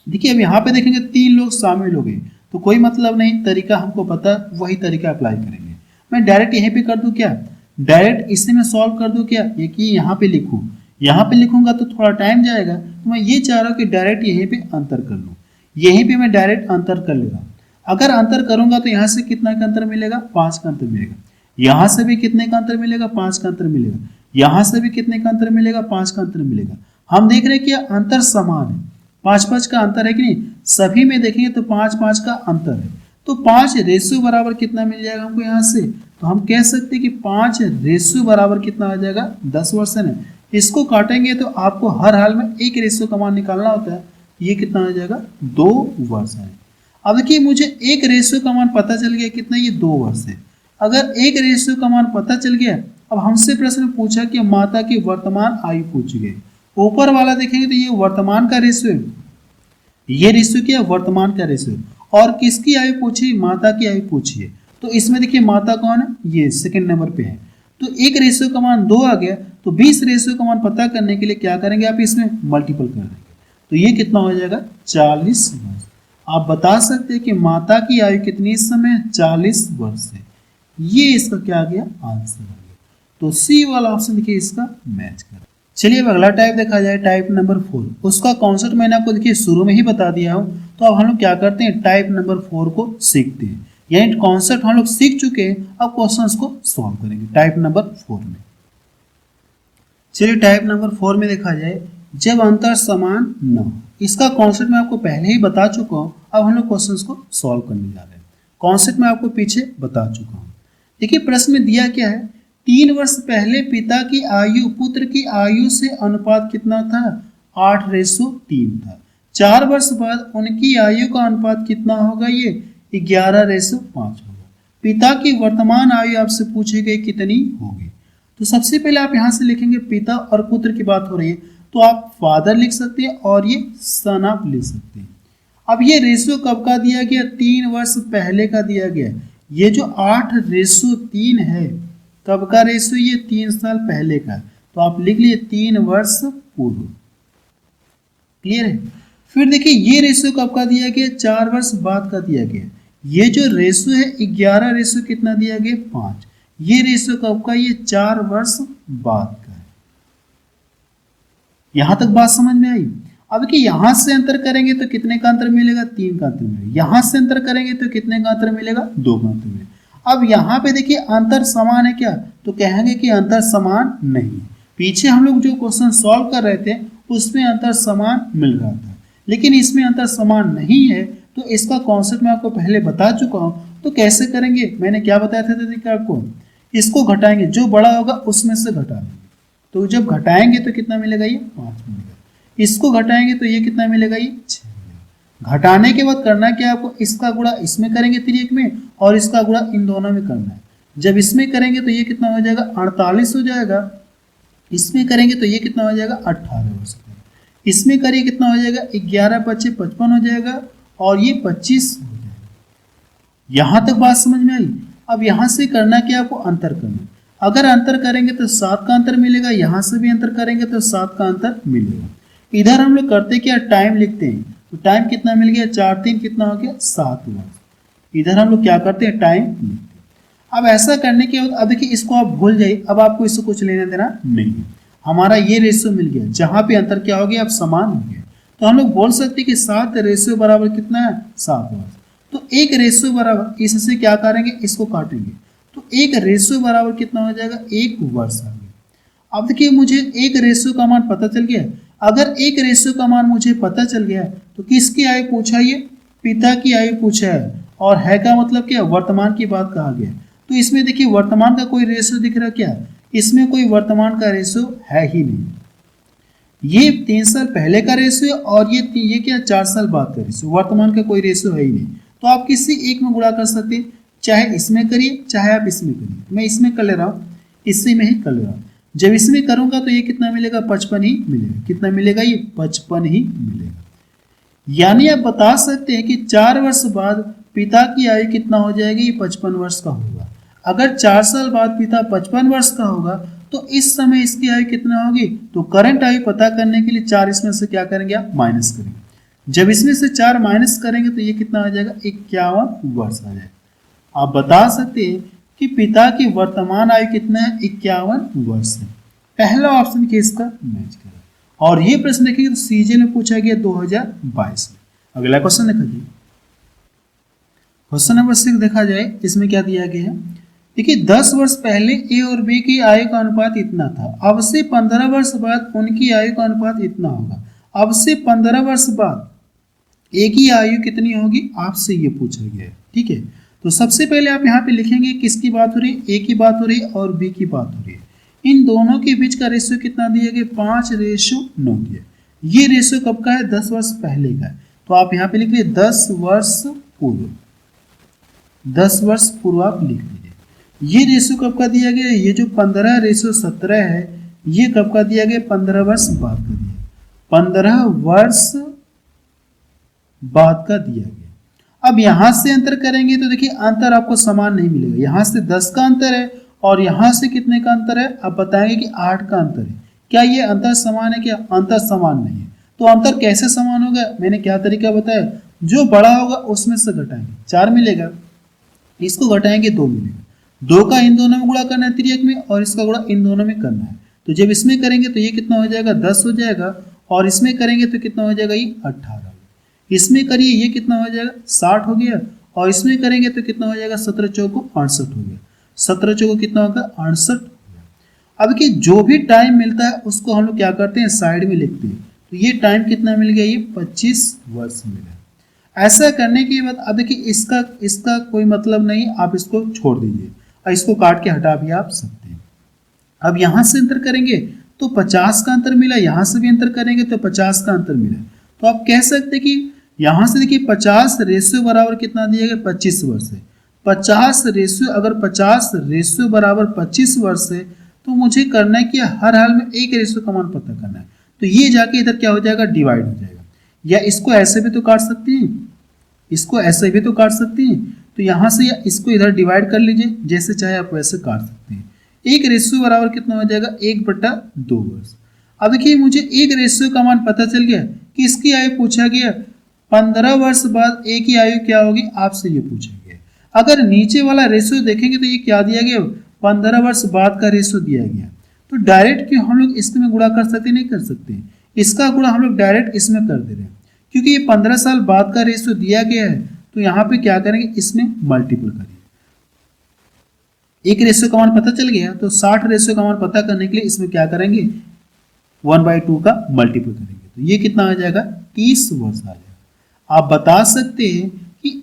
देखिए अब यहाँ पे देखेंगे 3 लोग शामिल हो गए, तो कोई मतलब नहीं, तरीका हमको पता, वही तरीका अप्लाई करेंगे। मैं डायरेक्ट यहीं पे कर दूं क्या, डायरेक्ट इससे मैं सॉल्व कर दूं क्या, ये कि यहाँ पे लिखूं। यहाँ पे लिखूंगा तो थोड़ा टाइम जाएगा, तो मैं ये चाह रहा हूँ कि डायरेक्ट यहीं पे अंतर कर लूँ। यहीं पे मैं डायरेक्ट अंतर कर ले रहा हूँ। अगर अंतर करूंगा तो यहाँ से कितना का अंतर मिलेगा, 5 का अंतर मिलेगा। यहाँ से भी कितने का अंतर मिलेगा, 5 का अंतर मिलेगा। यहाँ से भी कितने का अंतर मिलेगा, 5 का अंतर मिलेगा। हम देख रहे हैं कि अंतर समान है, 5-5 का अंतर है कि नहीं, सभी में देखेंगे तो 5-5 का अंतर है। तो 5 रेशियो बराबर कितना मिल जाएगा हमको यहाँ से, तो हम कह सकते हैं कि 5 रेशियो बराबर कितना आ जाएगा, 10 वर्ष है ना। इसको काटेंगे तो आपको हर हाल में एक रेशियो का मान निकालना होता है, ये कितना आ जाएगा 2 वर्ष है। अब देखिए मुझे एक रेशियो का मान पता चल गया कितना, ये 2 वर्ष है। अगर एक रेशियो का मान पता चल गया, अब हमसे प्रश्न पूछा कि माता की वर्तमान आयु पूछी गई। ऊपर वाला देखेंगे तो ये वर्तमान का रेशियो है, ये रेशियो क्या है, वर्तमान का रेशियो। और किसकी आयु पूछी, माता की आयु पूछी है। तो इसमें देखिए माता कौन है, ये सेकंड नंबर पे है। तो एक रेशियो का मान 2 आ गया, तो 20 रेशियो का मान पता करने के लिए क्या करेंगे, आप इसमें मल्टीपल कर देंगे, तो ये कितना हो जाएगा 40 वर्ष। आप बता सकते हैं कि माता की आयु कितनी इस समय, 40 वर्ष है। ये इसका क्या आ गया आंसर आ गया। तो सी वाला ऑप्शन देखिए इसका मैच कर। चलिए अब अगला टाइप देखा जाए, टाइप नंबर 4। उसका कॉन्सेप्ट मैंने आपको देखिए शुरू में ही बता दिया हूं। तो अब हम लोग क्या करते हैं, टाइप नंबर 4 को सीखते हैं। यानी कॉन्सेप्ट हम लोग सीख चुके हैं, अब क्वेश्चंस को सॉल्व करेंगे टाइप नंबर 4 में। चलिए टाइप नंबर 4 में देखा जाए, जब अंतर समान न हो। इसका कॉन्सेप्ट मैं आपको पहले ही बता चुका हूं, अब हम लोग क्वेश्चंस को सॉल्व करने जा रहे हैं। कॉन्सेप्ट मैं आपको पीछे बता चुका हूं। देखिए प्रश्न में दिया क्या है, 3 वर्ष पहले पिता की आयु पुत्र की आयु से अनुपात कितना था, 8:3 था। 4 वर्ष बाद उनकी आयु का अनुपात कितना होगा, ये 11:5 होगा। पिता की वर्तमान आयु आपसे पूछी गई कितनी होगी। तो सबसे पहले आप यहाँ से लिखेंगे, पिता और पुत्र की बात हो रही है, तो आप फादर लिख सकते हैं और ये सन आप लिख सकते हैं। अब ये रेशियो कब का दिया गया, 3 वर्ष पहले का दिया गया। ये जो 8:3 है, कब का रेशियो, ये 3 साल पहले का, तो आप लिख लिए 3 वर्ष पूर्व। क्लियर है। फिर देखिए ये रेशियो कब का दिया गया, 4 वर्ष बाद का दिया गया। ये जो रेशियो है 11 रेशियो कितना दिया गया, 5। ये रेशियो कब का, ये 4 वर्ष बाद का है। यहां तक बात समझ में आई। अब कि यहां से अंतर करेंगे तो कितने का अंतर मिलेगा, 3 का अंतर मिलेगा। यहां से अंतर करेंगे तो कितने का अंतर मिलेगा, 2 का अंतर मिलेगा। अब यहाँ पे देखिए अंतर समान है क्या, तो कहेंगे कि अंतर समान नहीं है। पीछे हम लोग जो क्वेश्चन सॉल्व कर रहे थे उसमें अंतर समान मिल रहा था, लेकिन इसमें अंतर समान नहीं है। तो इसका कॉन्सेप्ट मैं आपको पहले बता चुका हूँ। तो कैसे करेंगे, मैंने क्या बताया था देखिए आपको, इसको घटाएंगे, जो बड़ा होगा उसमें से घटा देंगे। तो जब घटाएंगे तो कितना मिलेगा, ये 5 मिलेगा। इसको घटाएंगे तो ये कितना मिलेगा, ये 6 मिलेगा। घटाने के बाद करना क्या आपको, इसका गुणा इसमें करेंगे 3 में, और इसका गुणा इन दोनों में करना है। जब इसमें करेंगे तो ये कितना हो जाएगा, 48 हो जाएगा। इसमें करेंगे तो ये कितना हो जाएगा, 18 हो जाएगा। इसमें करिए कितना हो जाएगा, 11×5 = 55 हो जाएगा, और ये 25 हो जाएगा। यहां तक बात समझ में आई। अब यहां से करना क्या आपको, अंतर करना। अगर अंतर करेंगे तो 7 का अंतर मिलेगा, यहां से भी अंतर करेंगे तो 7 का अंतर मिलेगा। इधर हम लोग करते क्या, टाइम लिखते हैं। तो टाइम कितना मिल गया, 4×3 कितना हो गया, 7 वर्ष। इधर हम लोग क्या करते हैं, टाइम लिखते हैं। अब ऐसा करने के बाद अब देखिए इसको आप भूल जाइए, अब आपको इससे कुछ लेना देना नहीं है। हमारा ये रेशियो मिल गया, जहां पे अंतर क्या हो गया, अब समान हो गया। तो हम लोग बोल सकते हैं कि 7 रेशियो बराबर कितना है, 7 वर्ष। तो एक रेशियो बराबर, इससे क्या करेंगे, इसको काटेंगे, तो एक रेशियो बराबर कितना हो जाएगा, 1 वर्ष आ गया। अब देखिए मुझे एक रेशियो का मान पता चल गया। अगर एक रेशियो का मान मुझे पता चल गया तो किसकी आयु पूछा, ये पिता की आयु पूछा है, और है का मतलब क्या, वर्तमान की बात कहा गया। तो इसमें देखिए वर्तमान का कोई रेशियो दिख रहा क्या, इसमें कोई वर्तमान का रेशियो है ही नहीं। ये 3 साल पहले का रेशियो और ये क्या 4 साल बाद का रेशियो, वर्तमान का कोई रेशियो है ही नहीं। तो आप किसी एक में गुणा कर सकते हैं, चाहे इसमें करिए चाहे आप इसमें करिए। मैं इसमें कर ले रहा हूँ, इसी में ही कर ले रहा हूँ। जब इसमें करूंगा तो ये कितना मिलेगा, 55 ही मिलेगा। कितना मिलेगा, ये 55 ही मिलेगा। यानी आप बता सकते हैं कि 4 वर्ष बाद पिता की आयु कितना हो जाएगी, ये 55 वर्ष का होगा। अगर 4 साल बाद पिता 55 वर्ष का होगा तो इस समय इसकी आयु कितना होगी, तो करंट आयु पता करने के लिए 4 इसमें से क्या करेंगे, आप माइनस करेंगे। जब इसमें से 4 माइनस करेंगे तो ये कितना आ जाएगा, 51 वर्ष आ जाएगा। आप बता सकते हैं कि पिता की वर्तमान आयु कितना है, 51 वर्ष है। पहला ऑप्शन किसका मैच करें। और ये प्रश्न देखिए तो सीजे में पूछा गया 2022 में। अगला क्वेश्चन देखा जाए, क्वेश्चन नंबर 6 देखा जाए, इसमें क्या दिया गया है। देखिए 10 वर्ष पहले ए और बी की आयु का अनुपात इतना था, अब से 15 वर्ष बाद उनकी आयु का अनुपात इतना होगा। अब से 15 वर्ष बाद ए की आयु कितनी होगी, आपसे ये पूछा गया है। ठीक है, तो सबसे पहले आप यहाँ पे लिखेंगे किसकी बात हो रही है, ए की बात हो रही है और बी की बात हो रही है। इन दोनों के बीच का रेशियो कितना दिया गया, 5:9 दिया। ये रेशियो कब का है, 10 वर्ष पहले का है। तो आप यहाँ पे लिख लीजिए 10 वर्ष पूर्व, 10 वर्ष पूर्व आप लिख लीजिए। ये रेशियो कब का दिया गया, ये जो 15:17 है ये कब का दिया गया, 15 वर्ष बाद का दिया, 15 वर्ष बाद का दिया गया। अब यहां से अंतर करेंगे तो देखिए अंतर आपको समान नहीं मिलेगा। यहां से 10 का अंतर है और यहां से कितने का अंतर है, आप बताएंगे कि 8 का अंतर है। क्या ये अंतर समान है, क्या अंतर समान नहीं है। तो अंतर कैसे समान होगा, मैंने क्या तरीका बताया, जो बड़ा होगा उसमें से घटाएंगे, 4 मिलेगा, इसको घटाएंगे 2 मिलेगा। 2 का इन दोनों में गुणा करना है तिर्यक में, और इसका गुणा इन दोनों में करना है। तो जब इसमें करेंगे तो ये कितना हो जाएगा, 10 हो जाएगा, और इसमें करेंगे तो कितना हो जाएगा, ये 18। इसमें करिए ये कितना हो जाएगा, 60 हो गया, और इसमें करेंगे तो कितना हो जाएगा, 17 चौको 68 हो गया। 17 चौको कितना होगा, 68 हो गया। अब कि जो भी टाइम मिलता है उसको हम लोग क्या करते हैं, साइड में लिखते हैं। तो ये टाइम कितना मिल गया, ये 25 वर्ष मिला। ऐसा करने के बाद अब देखिए इसका कोई मतलब नहीं, आप इसको छोड़ दीजिए और इसको काट के हटा भी आप सकते हैं। अब यहां से अंतर करेंगे तो 50 का अंतर मिला, यहां से भी अंतर करेंगे तो 50 का अंतर मिला। तो आप कह सकते हैं कि यहां से देखिए 50 रेशियो बराबर कितना दिया गया, 25 वर्ष है। 50 रेशियो, अगर 50 रेशियो बराबर 25 वर्ष है तो मुझे करना है कि हर हाल में एक रेशियो का मान पता करना है। तो ये जाके इधर क्या हो जाएगा, डिवाइड हो जाएगा। या इसको ऐसे भी तो काट सकते हैं, इसको ऐसे भी तो काट सकते हैं। तो यहां से या इसको इधर डिवाइड कर लीजिए, जैसे चाहे आप वैसे काट सकते हैं। एक रेशियो बराबर कितना हो जाएगा, 1/2 वर्ष। अब देखिए मुझे एक रेशियो का मान पता चल गया कि इसकी आयु पूछा गया, 15 वर्ष बाद ए की आयु क्या होगी, आपसे ये पूछा गया। अगर नीचे वाला रेशियो देखेंगे तो ये क्या दिया गया, 15 वर्ष बाद का रेशियो दिया गया। तो डायरेक्ट क्यों हम लोग इसमें गुणा कर सकते, नहीं कर सकते। इसका गुणा हम लोग डायरेक्ट इसमें कर दे रहे हैं, क्योंकि ये 15 साल बाद का रेशियो दिया गया है। तो यहाँ पे क्या करेंगे, इसमें मल्टीपल करिए। एक रेशियो का मान पता चल गया तो 60 रेशियो का मान पता करने के लिए इसमें क्या करेंगे, 1/2 का मल्टीपल करेंगे। तो ये कितना आ जाएगा, 30 वर्ष आ जाएगा। आप बता सकते हैं कि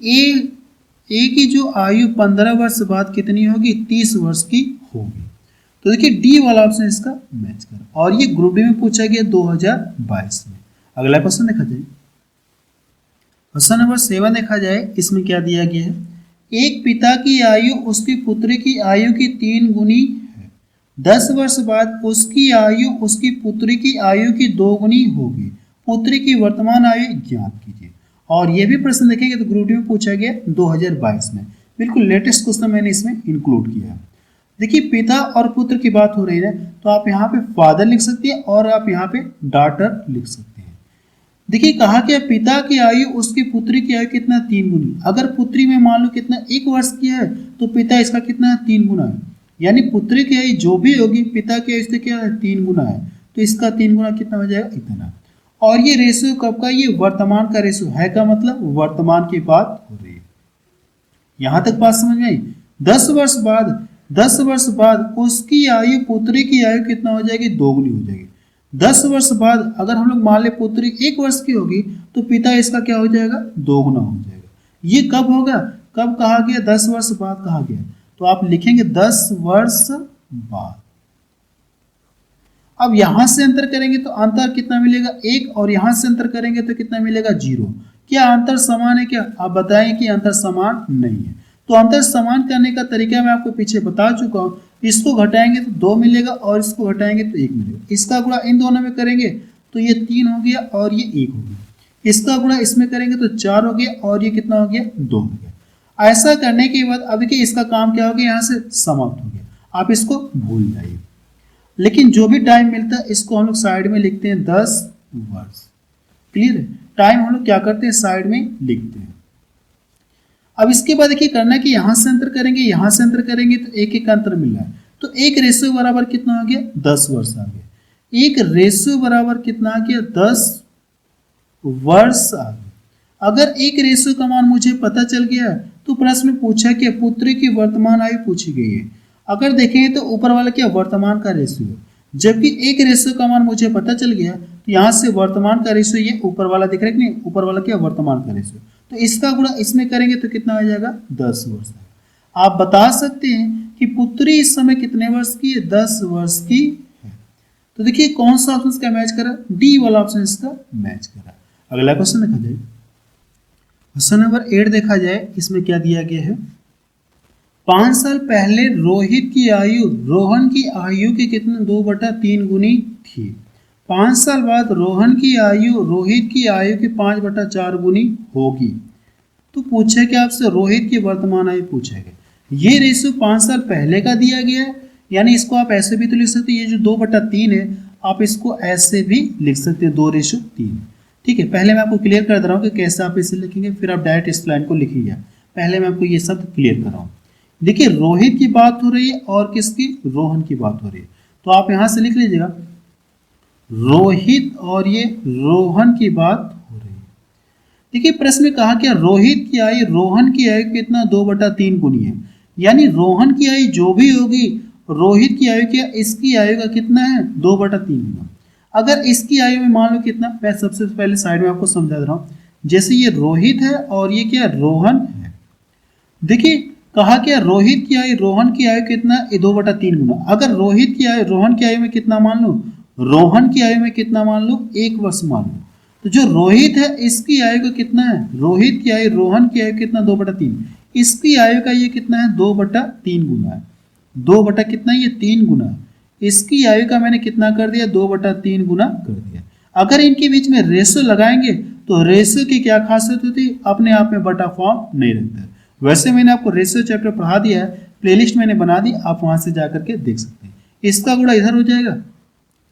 ए की जो आयु 15 वर्ष बाद कितनी होगी, 30 वर्ष की होगी। तो देखिए डी वाला ऑप्शन इसका मैच कर, और ये ग्रुप डी में पूछा गया 2022 में। अगला क्वेश्चन देखा जाए, क्वेश्चन नंबर 7 देखा जाए, इसमें क्या दिया गया है। एक पिता की आयु उसकी पुत्री की आयु की 3 गुनी है। 10 वर्ष बाद उसकी आयु उसकी पुत्री की आयु की 2 गुनी होगी। पुत्री की वर्तमान आयु ज्ञात कीजिए। और ये भी प्रश्न देखेंगे तो ग्रुप डी में पूछा गया 2022 में। बिल्कुल लेटेस्ट क्वेश्चन मैंने इसमें इंक्लूड किया है। देखिए पिता और पुत्र की बात हो रही है, तो आप यहाँ पे फादर लिख सकते हैं और आप यहाँ पे डॉटर लिख सकते हैं। देखिए कहा क्या, पिता की आयु उसकी पुत्री की आयु कितना 3 गुनी। अगर पुत्री में मान लो कितना 1 वर्ष की है तो पिता इसका कितना है 3 गुना है। यानी पुत्री की आयु जो भी होगी पिता की आयु से क्या है 3 गुना है, तो इसका 3 गुना कितना हो जाएगा इतना। और ये रेशियो कब का, ये वर्तमान का रेशियो है, का मतलब वर्तमान की बात हो रही है। यहां तक बात समझ में आई। 10 वर्ष बाद उसकी आयु पुत्री की आयु कितना हो जाएगी, दोगुनी हो जाएगी। 10 वर्ष बाद अगर हम लोग मान ले पुत्री 1 वर्ष की होगी तो पिता इसका क्या हो जाएगा, दोगुना हो जाएगा। ये कब होगा, कब कहा गया, 10 वर्ष बाद कहा गया, तो आप लिखेंगे 10 वर्ष बाद। अब यहां से अंतर करेंगे तो अंतर कितना मिलेगा 1, और यहां से अंतर करेंगे तो कितना मिलेगा 0। क्या अंतर समान है क्या, आप बताएं कि अंतर समान नहीं है। तो अंतर समान करने का तरीका मैं आपको पीछे बता चुका हूं। इसको घटाएंगे तो 2 मिलेगा और इसको घटाएंगे तो 1 मिलेगा। इसका गुणा इन दोनों में करेंगे तो ये 3 हो गया और ये 1 हो गया। इसका गुणा इसमें करेंगे तो 4 हो गया और ये कितना हो गया 2 हो गया। ऐसा करने के बाद अब देखिए इसका काम क्या हो गया, यहाँ से समाप्त हो गया। आप इसको भूल जाइए, लेकिन जो भी टाइम मिलता है इसको हम लोग साइड में लिखते हैं 10 वर्ष। क्लियर है, टाइम हम लोग क्या करते हैं साइड में लिखते हैं। अब इसके बाद देखिए करना है कि यहां से अंतर करेंगे, यहां से अंतर करेंगे तो 1 का अंतर मिल रहा है, तो 1 रेशियो बराबर कितना हो गया 10 वर्ष आ गया। 1 रेशियो बराबर कितना आ गया 10 वर्ष आ गया। अगर 1 रेशियो का मान मुझे पता चल गया तो प्रश्न पूछा कि पुत्री की वर्तमान आयु पूछी गई है। अगर देखेंगे तो ऊपर वाला क्या वर्तमान का रेशियो, जबकि 1 रेशियो का मान मुझे पता चल गया तो यहाँ से वर्तमान का रेशियो ये ऊपर वाला दिख रहा है कि नहीं, ऊपर वाला क्या वर्तमान का रेशियो, तो इसका गुणा इसमें करेंगे तो कितना आ जाएगा 10 वर्ष। आप बता सकते हैं कि पुत्री इस समय कितने वर्ष की है, 10 वर्ष की है। तो देखिए कौन सा ऑप्शन इसका मैच करा, डी वाला ऑप्शन इसका मैच करा। अगला क्वेश्चन देखा जाए, क्वेश्चन नंबर 8 देखा जाए, इसमें क्या दिया गया है। 5 साल पहले रोहित की आयु रोहन की आयु के कितने 2/3 गुनी थी। 5 साल बाद रोहन की आयु रोहित की आयु के 5/4 गुनी होगी। तो पूछे कि आपसे रोहित की वर्तमान आयु पूछेगा। ये रेशियो 5 साल पहले का दिया गया है, यानी इसको आप ऐसे भी तो लिख सकते हैं, ये जो 2/3 है आप इसको ऐसे भी लिख सकते हैं 2:3। ठीक है, पहले मैं आपको क्लियर कर दे रहा हूँ कि कैसे आप इसे लिखेंगे, फिर आप डायरेक्ट इस लाइन को लिखिएगा। पहले मैं आपको ये शब्द क्लियर कर रहा हूँ। देखिए रोहित की बात हो रही है और किसकी, रोहन की बात हो रही है, तो आप यहां से लिख लीजिएगा रोहित और ये रोहन की बात हो रही है। देखिए प्रश्न में कहा क्या, रोहित की आयु रोहन की आयु कितना 2/3 गुनी है, यानी रोहन की आयु जो भी होगी रोहित की आयु क्या, इसकी आयु का कितना है 2/3 गुना। अगर इसकी आयु में मान लो कितना, मैं सबसे पहले साइड में आपको समझा दे रहा हूं। जैसे ये रोहित है और ये क्या रोहन है। देखिए कहा क्या, रोहित की आयु रोहन की आयु कितना, 2/3 गुना। अगर रोहित की आयु रोहन की आयु में कितना मान लो, रोहन की आयु में कितना मान लो 1 वर्ष मान लो, तो जो रोहित है इसकी आयु का कितना है, रोहित की आयु रोहन की आयु कितना 2/3, इसकी आयु का ये कितना है 2/3 गुना है। 2 बटा कितना, ये 3 गुना। इसकी आयु का मैंने कितना कर दिया 2/3 गुना कर दिया। अगर इनके बीच में रेशियो लगाएंगे तो रेशियो की क्या खासियत होती है, अपने आप में बटा फॉर्म नहीं रखता। वैसे मैंने आपको रेशियो चैप्टर पढ़ा दिया है, प्लेलिस्ट मैंने बना दी, आप वहां से जाकर के देख सकते हैं। इसका गुणा इधर हो जाएगा,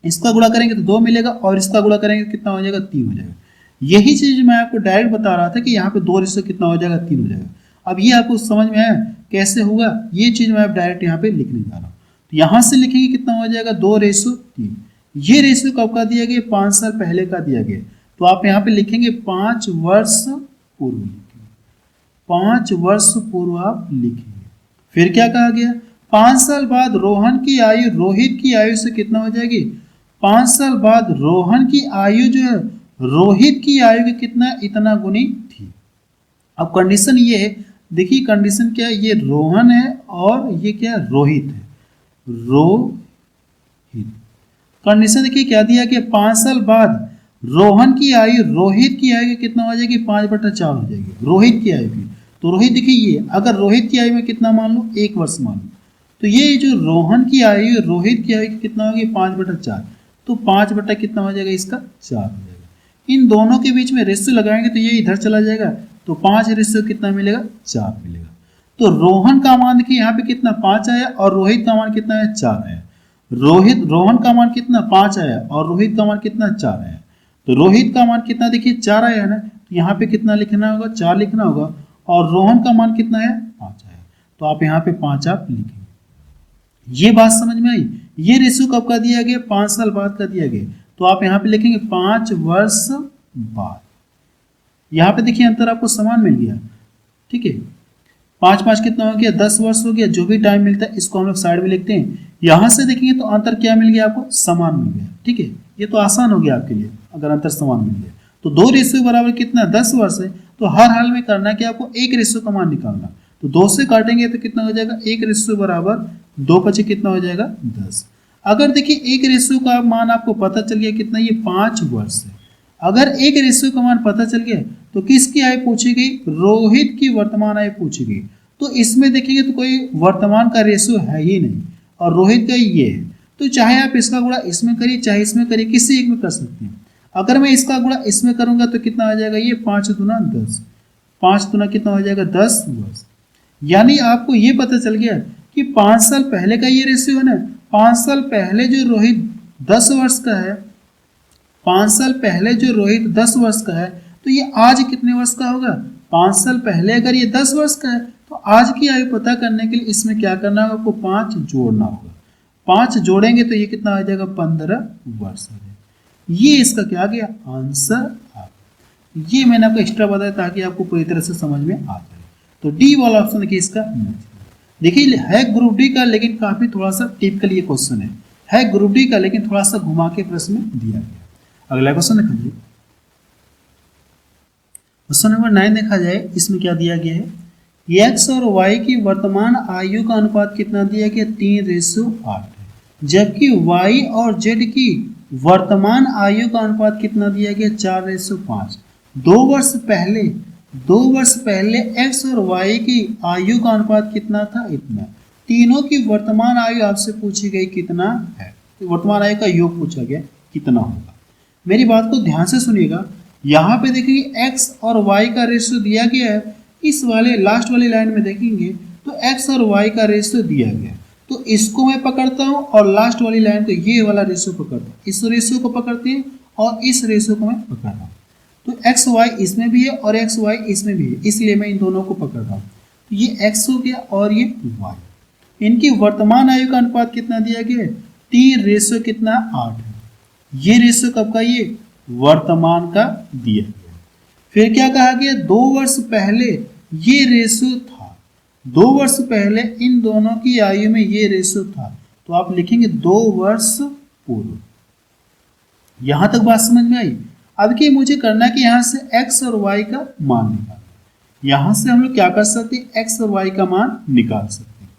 इसका गुणा करेंगे तो 2 मिलेगा और इसका गुणा करेंगे कितना हो जाएगा 3 हो जाएगा। यही चीज मैं आपको डायरेक्ट बता रहा था कि यहाँ पे 2 रेशियो कितना हो जाएगा 3 हो जाएगा। अब ये आपको समझ में आया कैसे होगा, ये चीज मैं डायरेक्ट यहाँ पे लिखने जा रहा हूँ। तो यहाँ से लिखेंगे कितना हो जाएगा 2:3। ये रेशियो कब का दिया गया, 5 साल पहले का दिया गया। तो आप यहाँ पे लिखेंगे 5 वर्ष पूर्व, 5 वर्ष पूर्व आप लिखेंगे। फिर क्या कहा गया, 5 साल बाद रोहन की आयु रोहित की आयु से कितना हो जाएगी, 5 साल बाद रोहन की आयु जो है रोहित की आयु के कितना इतना गुनी थी। अब कंडीशन ये है, देखिए कंडीशन क्या है, ये रोहन है और ये क्या है रोहित है, रोहित। कंडीशन देखिए क्या दिया कि 5 साल बाद रोहन की आयु रोहित की आयु कितना हो जाएगी 5/4 हो जाएगी रोहित की आयु की। तो रोहित देखिए ये, अगर रोहित की आयु में कितना मान लो 1 वर्ष मान लो, तो ये जो रोहन की आयु रोहित की आयु कितना होगी 5/4, तो 5 बटा कितना हो जाएगा इसका 4 हो जाएगा। इन दोनों के बीच में रेशियो लगाएंगे तो ये इधर चला जाएगा, तो 5 रेशियो कितना मिलेगा 4 मिलेगा। तो रोहन का मान देखिए यहाँ पे कितना 5 आया और रोहित का मान कितना है 4 आया। रोहन का मान कितना 5 आया और रोहित का मान कितना 4 आया। तो रोहित का मान कितना देखिए 4 आया है ना, तो यहाँ पे कितना लिखना होगा 4 लिखना होगा, और रोहन का मान कितना है 5 आया, तो आप यहाँ पे 5 आप लिखेंगे। ये बात समझ में आई। ये रेशियो कब का दिया गया 5 साल बाद का दिया गया, तो आप यहाँ पे लिखेंगे 5 वर्ष बाद। यहाँ पे देखिए अंतर आपको समान मिल गया, ठीक है। 5 5 कितना हो गया 10 वर्ष हो गया। जो भी टाइम मिलता है इसको हम लोग साइड में लिखते हैं। यहाँ से देखेंगे तो अंतर क्या मिल गया आपको समान मिल गया, ठीक है। ये तो आसान हो गया आपके लिए अगर अंतर समान मिल गया। तो 2 रेशियो बराबर कितना 10 वर्ष है, तो हर हाल में करना है कि आपको 1 रेशियो का मान निकालना। तो 2 से काटेंगे तो कितना हो जाएगा 1 रेशियो बराबर 2 पचे कितना हो जाएगा 10। अगर देखिए 1 रेशियो का मान आपको पता चल गया कितना, ये 5 वर्ष है। अगर 1 रेशियो का मान पता चल गया तो किसकी आय पूछी गई, रोहित की वर्तमान आय पूछी गई। तो इसमें देखेंगे तो कोई वर्तमान का रेशियो है ही नहीं, और रोहित का ये है। तो चाहे आप इसका गुणा इसमें करिए चाहे इसमें करिए, किसी एक में कर सकते हैं। अगर मैं इसका गुणा इसमें करूंगा तो कितना आ जाएगा, ये 5 दूना 10, 5 दूना कितना हो जाएगा 10 वर्ष। यानी आपको ये पता चल गया कि 5 साल पहले का ये रेशियो है ना, 5 साल पहले जो रोहित 10 वर्ष का है, 5 साल पहले जो रोहित 10 वर्ष का है, तो ये आज कितने वर्ष का होगा 5 साल पहले अगर ये 10 वर्ष का है, तो आज की आयु पता करने के लिए इसमें क्या करना होगा, आपको 5 जोड़ना होगा। 5 जोड़ेंगे तो ये कितना आ जाएगा 15 वर्ष। ये इसका क्या आ गया आंसर आ। ये मैंने आपको एक्स्ट्रा बताया ताकि आपको पूरी तरह से समझ में आ जाए। तो डी वाला ऑप्शन देखिए इसका। देखिए है ग्रुप डी का, लेकिन काफी थोड़ा सा टिपिकल ये क्वेश्चन है ग्रुप डी का, लेकिन थोड़ा सा घुमा के प्रश्न में दिया गया। अगला क्वेश्चन देखिए, क्वेश्चन नंबर 9 देखा जाए, इसमें क्या दिया गया है, एक्स और वाई की वर्तमान आयु का अनुपात कितना दिया गया 3:8 है, जबकि वाई और जेड की वर्तमान आयु का अनुपात कितना दिया गया 4:5। 2 वर्ष पहले एक्स और वाई की आयु का अनुपात कितना था इतना। तीनों की वर्तमान आयु आपसे पूछी गई कितना है, तो वर्तमान आयु का योग पूछा गया कितना होगा। मेरी बात को ध्यान से सुनिएगा। यहाँ पे देखेंगे x और y का रेशियो दिया गया है। इस वाले लास्ट वाली लाइन में देखेंगे तो x और y का रेशियो दिया गया है, तो इसको मैं पकड़ता हूँ और लास्ट वाली लाइन को ये वाला रेशियो पकड़ता हूँ। इस रेशियो को पकड़ते हैं और इस रेशियो को मैं पकड़ रहा हूँ। तो x y इसमें भी है और x y इसमें भी है, इसलिए मैं इन दोनों को पकड़ रहा हूँ। तो ये x हो गया और ये y। इनकी वर्तमान आयु का अनुपात कितना दिया गया है 3 कितना 8 है। ये रेशियो कब का, ये वर्तमान का दिया गया। फिर क्या कहा गया 2 वर्ष पहले ये रेशियो था, 2 वर्ष पहले इन दोनों की आयु में ये रेशियो था, तो आप लिखेंगे 2 वर्ष पूर्व। यहां तक बात समझ में आई। अब कि मुझे करना है कि यहां से x और y का मान निकालना। यहां से हम लोग क्या कर सकते हैं, x और y का मान निकाल सकते हैं।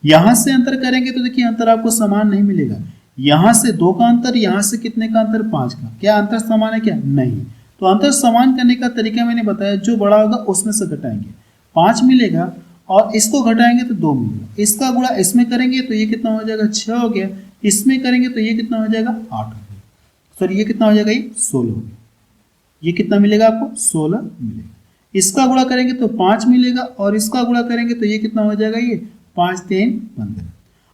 यहां से अंतर करेंगे तो देखिए अंतर आपको समान नहीं मिलेगा। यहां से 2 का अंतर, यहां से कितने का अंतर 5 का। क्या अंतर समान है क्या, नहीं। तो अंतर समान करने का तरीका मैंने बताया, जो बड़ा होगा उसमें से घटाएंगे, 5 मिलेगा और इसको घटाएंगे तो 2 मिलेगा। इसका गुणा इसमें करेंगे तो ये कितना हो जाएगा 6 हो गया, इसमें करेंगे तो ये कितना हो जाएगा 8 हो गया, सॉरी ये कितना हो जाएगा ये 16 हो गया। ये कितना मिलेगा आपको 16 मिलेगा। इसका गुणा करेंगे तो 5 मिलेगा और इसका गुणा करेंगे तो ये कितना हो जाएगा, ये 5 3 15।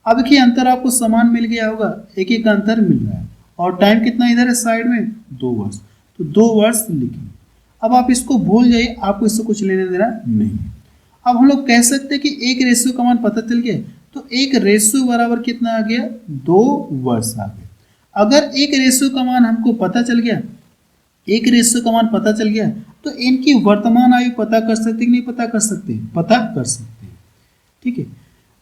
अब देखिए अंतर आपको समान मिल गया होगा, एक एक अंतर मिल रहा है और टाइम कितना इधर है साइड में 2 वर्ष, तो 2 वर्ष लिखेंगे। अब आप इसको भूल जाइए, आपको इससे कुछ लेने देना नहीं है। अब हम लोग कह सकते हैं कि एक रेशियो का मान पता चल गया, तो एक रेशियो बराबर कितना आ गया 2 वर्ष आ गया। अगर एक रेशियो का मान हमको पता चल गया, एक रेशियो का मान पता चल गया, तो इनकी वर्तमान आयु पता कर सकते कि नहीं पता कर सकते, पता कर सकते हैं, ठीक है।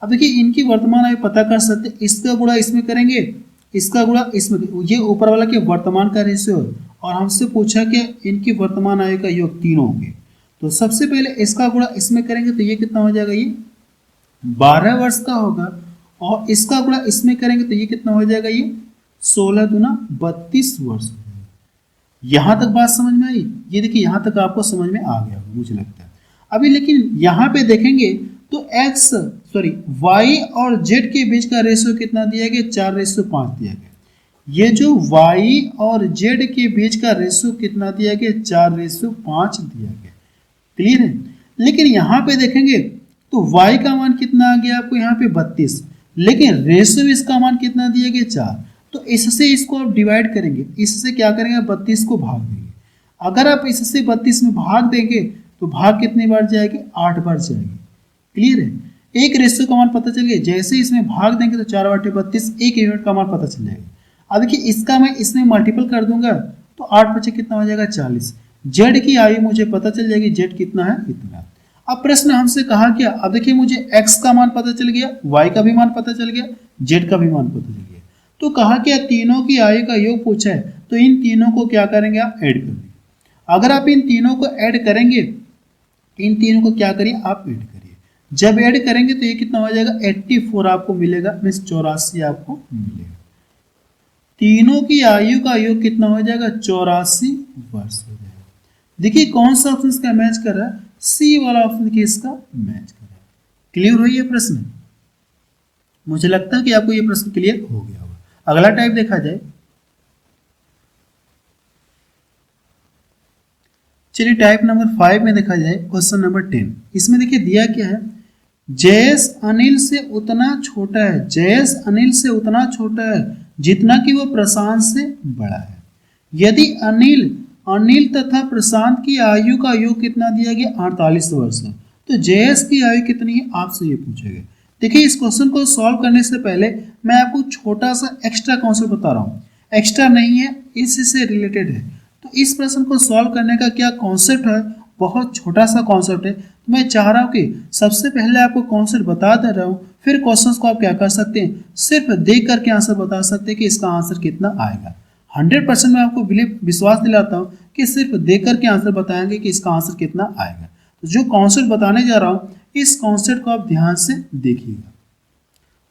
अब देखिए इनकी वर्तमान आयु पता कर सकते, इसका गुणा इसमें करेंगे, इसका गुणा इसमें, ये ऊपर वाला के वर्तमान का रेशियो है और हमसे पूछा कि इनकी वर्तमान आयु का योग तीनों होंगे। तो सबसे पहले इसका गुणा इसमें करेंगे तो ये कितना हो जाएगा, ये 12 वर्ष का होगा और इसका गुणा इसमें करेंगे तो ये कितना हो जाएगा, ये 16 दूना 32 वर्ष। यहां तक बात समझ में आई। ये देखिए यहां तक आपको समझ में आ गया मुझे लगता है। अभी लेकिन यहां पे देखेंगे तो y और z के बीच का रेशियो कितना दिया गया 4:5 दिया गया। ये जो y और z के बीच का रेशियो कितना दिया गया 4:5 दिया गया। क्लियर है। लेकिन यहाँ पे देखेंगे तो y का मान कितना आ गया आपको यहाँ पे 32, लेकिन रेशियो इसका मान कितना दिया गया 4। तो इससे इसको आप डिवाइड करेंगे, इससे क्या करेंगे 32 को भाग देंगे। अगर आप इससे 32 में भाग देंगे तो भाग कितनी बार जाएगी, 8 बार जाएगी। क्लियर है, एक रेशियो का मान पता चल गया। जैसे इसमें भाग देंगे तो 4/32 एक यूनिट का मान पता चल जाएगा। अब देखिए इसका मैं इसमें मल्टीपल कर दूंगा तो 8 बचे कितना हो जाएगा 40। जेड की आयु मुझे पता चल जाएगी, जेड कितना है इतना। अब प्रश्न हमसे कहा क्या, अब देखिए मुझे x का मान पता चल गया, y का भी मान पता चल गया, z का भी मान पता चल गया। तो कहा क्या तीनों की आयु का योग पूछा है, तो इन तीनों को क्या करेंगे आप ऐड कर देंगे। अगर आप इन तीनों को ऐड करेंगे, इन तीनों को क्या करिए आप ऐड करिए। जब ऐड करेंगे तो ये कितना हो जाएगा 84 आपको मिलेगा, मीन्स 84 आपको मिलेगा। तीनों की आयु का योग कितना हो जाएगा 84 वर्ष हो जाएगा। देखिए कौन सा ऑप्शन इसका मैच कर रहा है, सी वाला ऑप्शन देखिए इसका मैच कर रहा है। क्लियर हुई ये प्रश्न, मुझे लगता है कि आपको ये प्रश्न क्लियर हो गया होगा। अगला टाइप देखा जाए, चलिए टाइप नंबर 5 में देखा जाए क्वेश्चन नंबर 10। इसमें देखिए दिया क्या है, जयेश अनिल से उतना छोटा है, जयेश अनिल से उतना छोटा है जितना कि वो प्रशांत से बड़ा है। यदि अनिल तथा प्रशांत की आयु का योग कितना दिया गया 48 वर्ष है, तो जयेश की आयु कितनी है आपसे ये पूछा गया। देखिए इस क्वेश्चन को सॉल्व करने से पहले मैं आपको छोटा सा एक्स्ट्रा कॉन्सेप्ट बता रहा हूँ, एक्स्ट्रा नहीं है, इससे रिलेटेड है। तो इस प्रश्न को सॉल्व करने का क्या कॉन्सेप्ट है, बहुत छोटा सा कॉन्सेप्ट है। तो मैं चाह रहा हूँ कि सबसे पहले आपको कॉन्सेप्ट बता दे रहा हूँ, फिर क्वेश्चंस को आप क्या कर सकते हैं, सिर्फ देख करके आंसर बता सकते हैं कि इसका आंसर कितना आएगा। 100% मैं आपको विश्वास दिलाता हूँ कि सिर्फ देख करके आंसर बताएंगे कि इसका आंसर कितना आएगा। तो जो कॉन्सेप्ट बताने जा रहा हूँ इस कॉन्सेप्ट को आप ध्यान से देखिएगा।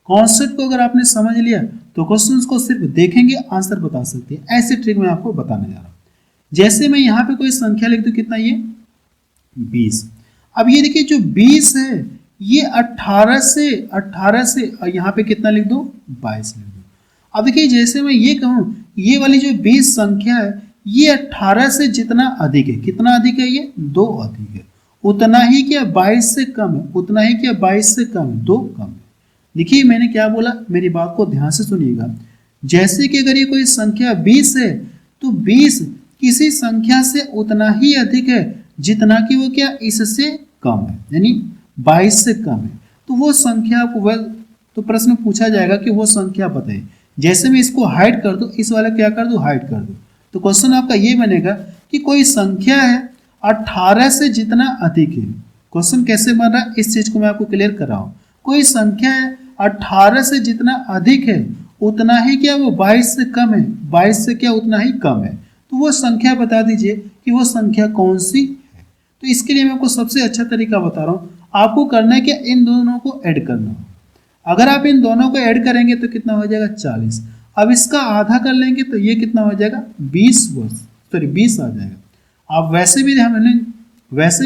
कॉन्सेप्ट को अगर आपने समझ लिया तो क्वेश्चंस को सिर्फ देखेंगे आंसर बता सकते हैं। ऐसे ट्रिक मैं आपको बताने जा रहा हूँ। जैसे मैं यहाँ पे कोई संख्या लिख दूं, कितना ये 20। अब ये देखिए जो 20 है ये 18 से यहाँ पे कितना लिख दो 22 लिख दो। अब देखिए जैसे मैं ये कहूँ ये वाली जो 20 संख्या है ये 18 से जितना अधिक है, कितना अधिक है ये 2 अधिक है, उतना ही क्या 22 से कम है, उतना ही क्या 22 से कम है, 2 कम है। देखिए मैंने क्या बोला, मेरी बात को ध्यान से सुनिएगा। जैसे कि अगर ये कोई संख्या 20 है तो 20 किसी संख्या से उतना ही अधिक है जितना कि वो क्या इससे कम है, यानी 22 से कम है। तो वो संख्या आपको तो प्रश्न पूछा जाएगा कि वो संख्या बताइए। जैसे मैं इसको हाइड कर दूं, इस वाला क्या कर दूं हाइड कर दूं, तो क्वेश्चन आपका ये बनेगा कि कोई संख्या है 18 से जितना अधिक है। क्वेश्चन कैसे बन रहा है इस चीज को मैं आपको क्लियर कर रहा हूं। कोई संख्या है 18 से जितना अधिक है उतना ही क्या वो 22 से कम है, 22 से क्या उतना ही कम है। तो वो संख्या बता दीजिए कि वो संख्या कौन सी है। तो इसके लिए मैं आपको सबसे अच्छा तरीका बता रहा हूँ, आपको करना है कि इन दोनों को ऐड करना। अगर आप इन दोनों को ऐड करेंगे तो कितना हो जाएगा 40। अब इसका आधा कर लेंगे तो ये कितना हो जाएगा 20 आ जाएगा। आप वैसे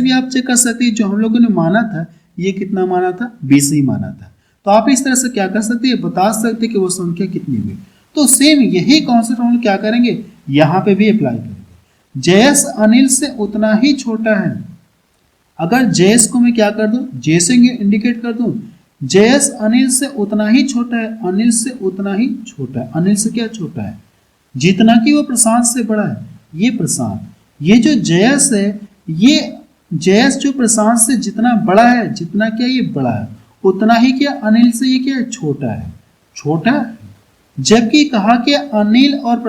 भी आप चेक कर सकते हैं, जो हम लोगों ने माना था ये कितना माना था 20 ही माना था। तो आप इस तरह से क्या कर सकते हैं, बता सकते हैं कि वो संख्या कितनी हुई। तो सेम यही कॉन्सेप्ट हम लोग क्या करेंगे यहाँ पे भी अप्लाई करेंगे। जयेश अनिल से उतना ही छोटा है। अगर जयेश को मैं क्या कर दूं, जे से इंडिकेट कर दूं, जयेश अनिल से उतना ही छोटा है, अनिल से उतना ही छोटा है, अनिल से क्या छोटा है जितना कि वो प्रशांत से बड़ा है। ये प्रशांत, ये जो जयेश है, ये जयेश जो प्रशांत से जितना बड़ा है, जितना क्या ये बड़ा है, उतना ही क्या अनिल से ये क्या छोटा है, छोटा है। जबकि कहा कि अनिल और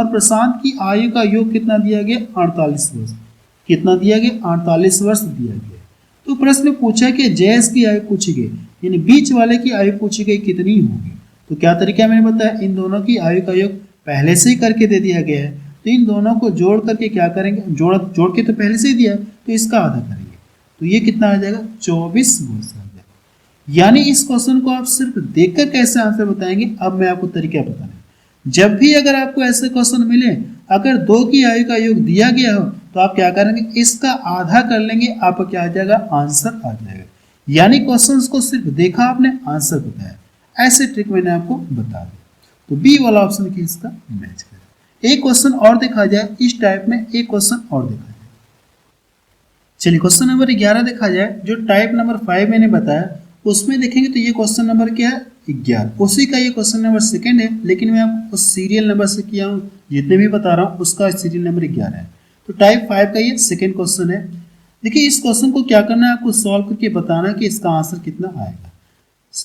प्रशांत की आयु का योग कितना दिया गया 48 वर्ष, कितना दिया गया 48 वर्ष दिया गया। तो प्रश्न पूछा कि जयेश की आयु पूछी गई, यानी बीच वाले की आयु पूछी गई कितनी होगी। तो क्या तरीका मैंने बताया, इन दोनों की आयु का योग पहले से ही करके दे दिया गया है। तो इन दोनों को जोड़ करके क्या करेंगे, जोड़ के तो पहले से ही दिया है, तो इसका आधा करेंगे तो ये कितना आ जाएगा 24 वर्ष आ जाएगा। यानी इस क्वेश्चन को आप सिर्फ देखकर कैसे आंसर बताएंगे, अब मैं आपको तरीका बताना। जब भी अगर आपको ऐसे क्वेश्चन मिले, अगर 2 की आयु का योग दिया गया हो तो आप क्या करेंगे, इसका आधा कर लेंगे, आपका क्या आ जाएगा आंसर आ जाएगा। यानी क्वेश्चंस को सिर्फ देखा आपने, आंसर बताया। ऐसे ट्रिक मैंने आपको बता दी। तो बी वाला ऑप्शन की इसका मैच करें। एक क्वेश्चन और देखा जाए इस टाइप में, एक क्वेश्चन और देखा जाए। चलिए क्वेश्चन नंबर 11 देखा जाए। जो टाइप नंबर 5 मैंने बताया उसमें देखेंगे तो ये क्वेश्चन नंबर क्या है 11, उसी का ये क्वेश्चन नंबर सेकंड है, लेकिन मैं आपको सीरियल नंबर से किया हूँ, जितने भी बता रहा हूँ उसका सीरियल नंबर 11 है। तो टाइप 5 का ये सेकंड क्वेश्चन है। देखिए इस क्वेश्चन को क्या करना है, आपको सॉल्व करके बताना कि इसका आंसर कितना आएगा।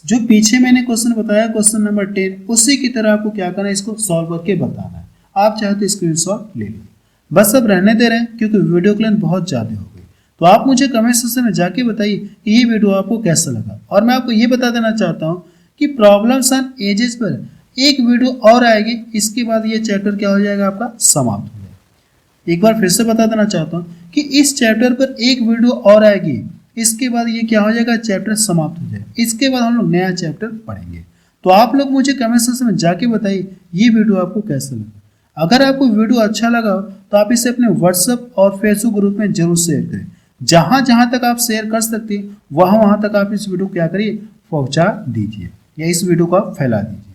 जो पीछे मैंने क्वेश्चन बताया क्वेश्चन नंबर 10, उसी की तरह आपको क्या करना है, इसको सॉल्व करके बताना है। आप चाहे तो स्क्रीनशॉट ले लो। बस अब रहने दे रहे हैं क्योंकि वीडियो की लेंथ बहुत ज़्यादा हो गई। तो आप मुझे कमेंट सेक्शन में जाके बताइए कि ये वीडियो आपको कैसा लगा। और मैं आपको ये बता देना चाहता हूँ कि प्रॉब्लम्स एंड एजेस पर एक वीडियो और आएगी, इसके बाद ये चैप्टर क्या हो जाएगा, आपका समाप्त हो जाएगा। एक बार फिर से बता देना चाहता हूँ कि इस चैप्टर पर एक वीडियो और आएगी, इसके बाद ये क्या हो जाएगा, चैप्टर समाप्त हो जाएगा। इसके बाद हम लोग नया चैप्टर पढ़ेंगे। तो आप लोग मुझे कमेंट सेक्शन में जाके बताइए ये वीडियो आपको कैसा लगा। अगर आपको वीडियो अच्छा लगा तो आप इसे अपने व्हाट्सएप और फेसबुक ग्रुप में जरूर शेयर करें। जहां जहां तक आप शेयर कर सकते हैं वहां तक आप इस वीडियो को क्या करिए, पहुंचा दीजिए या इस वीडियो को आप फैला दीजिए।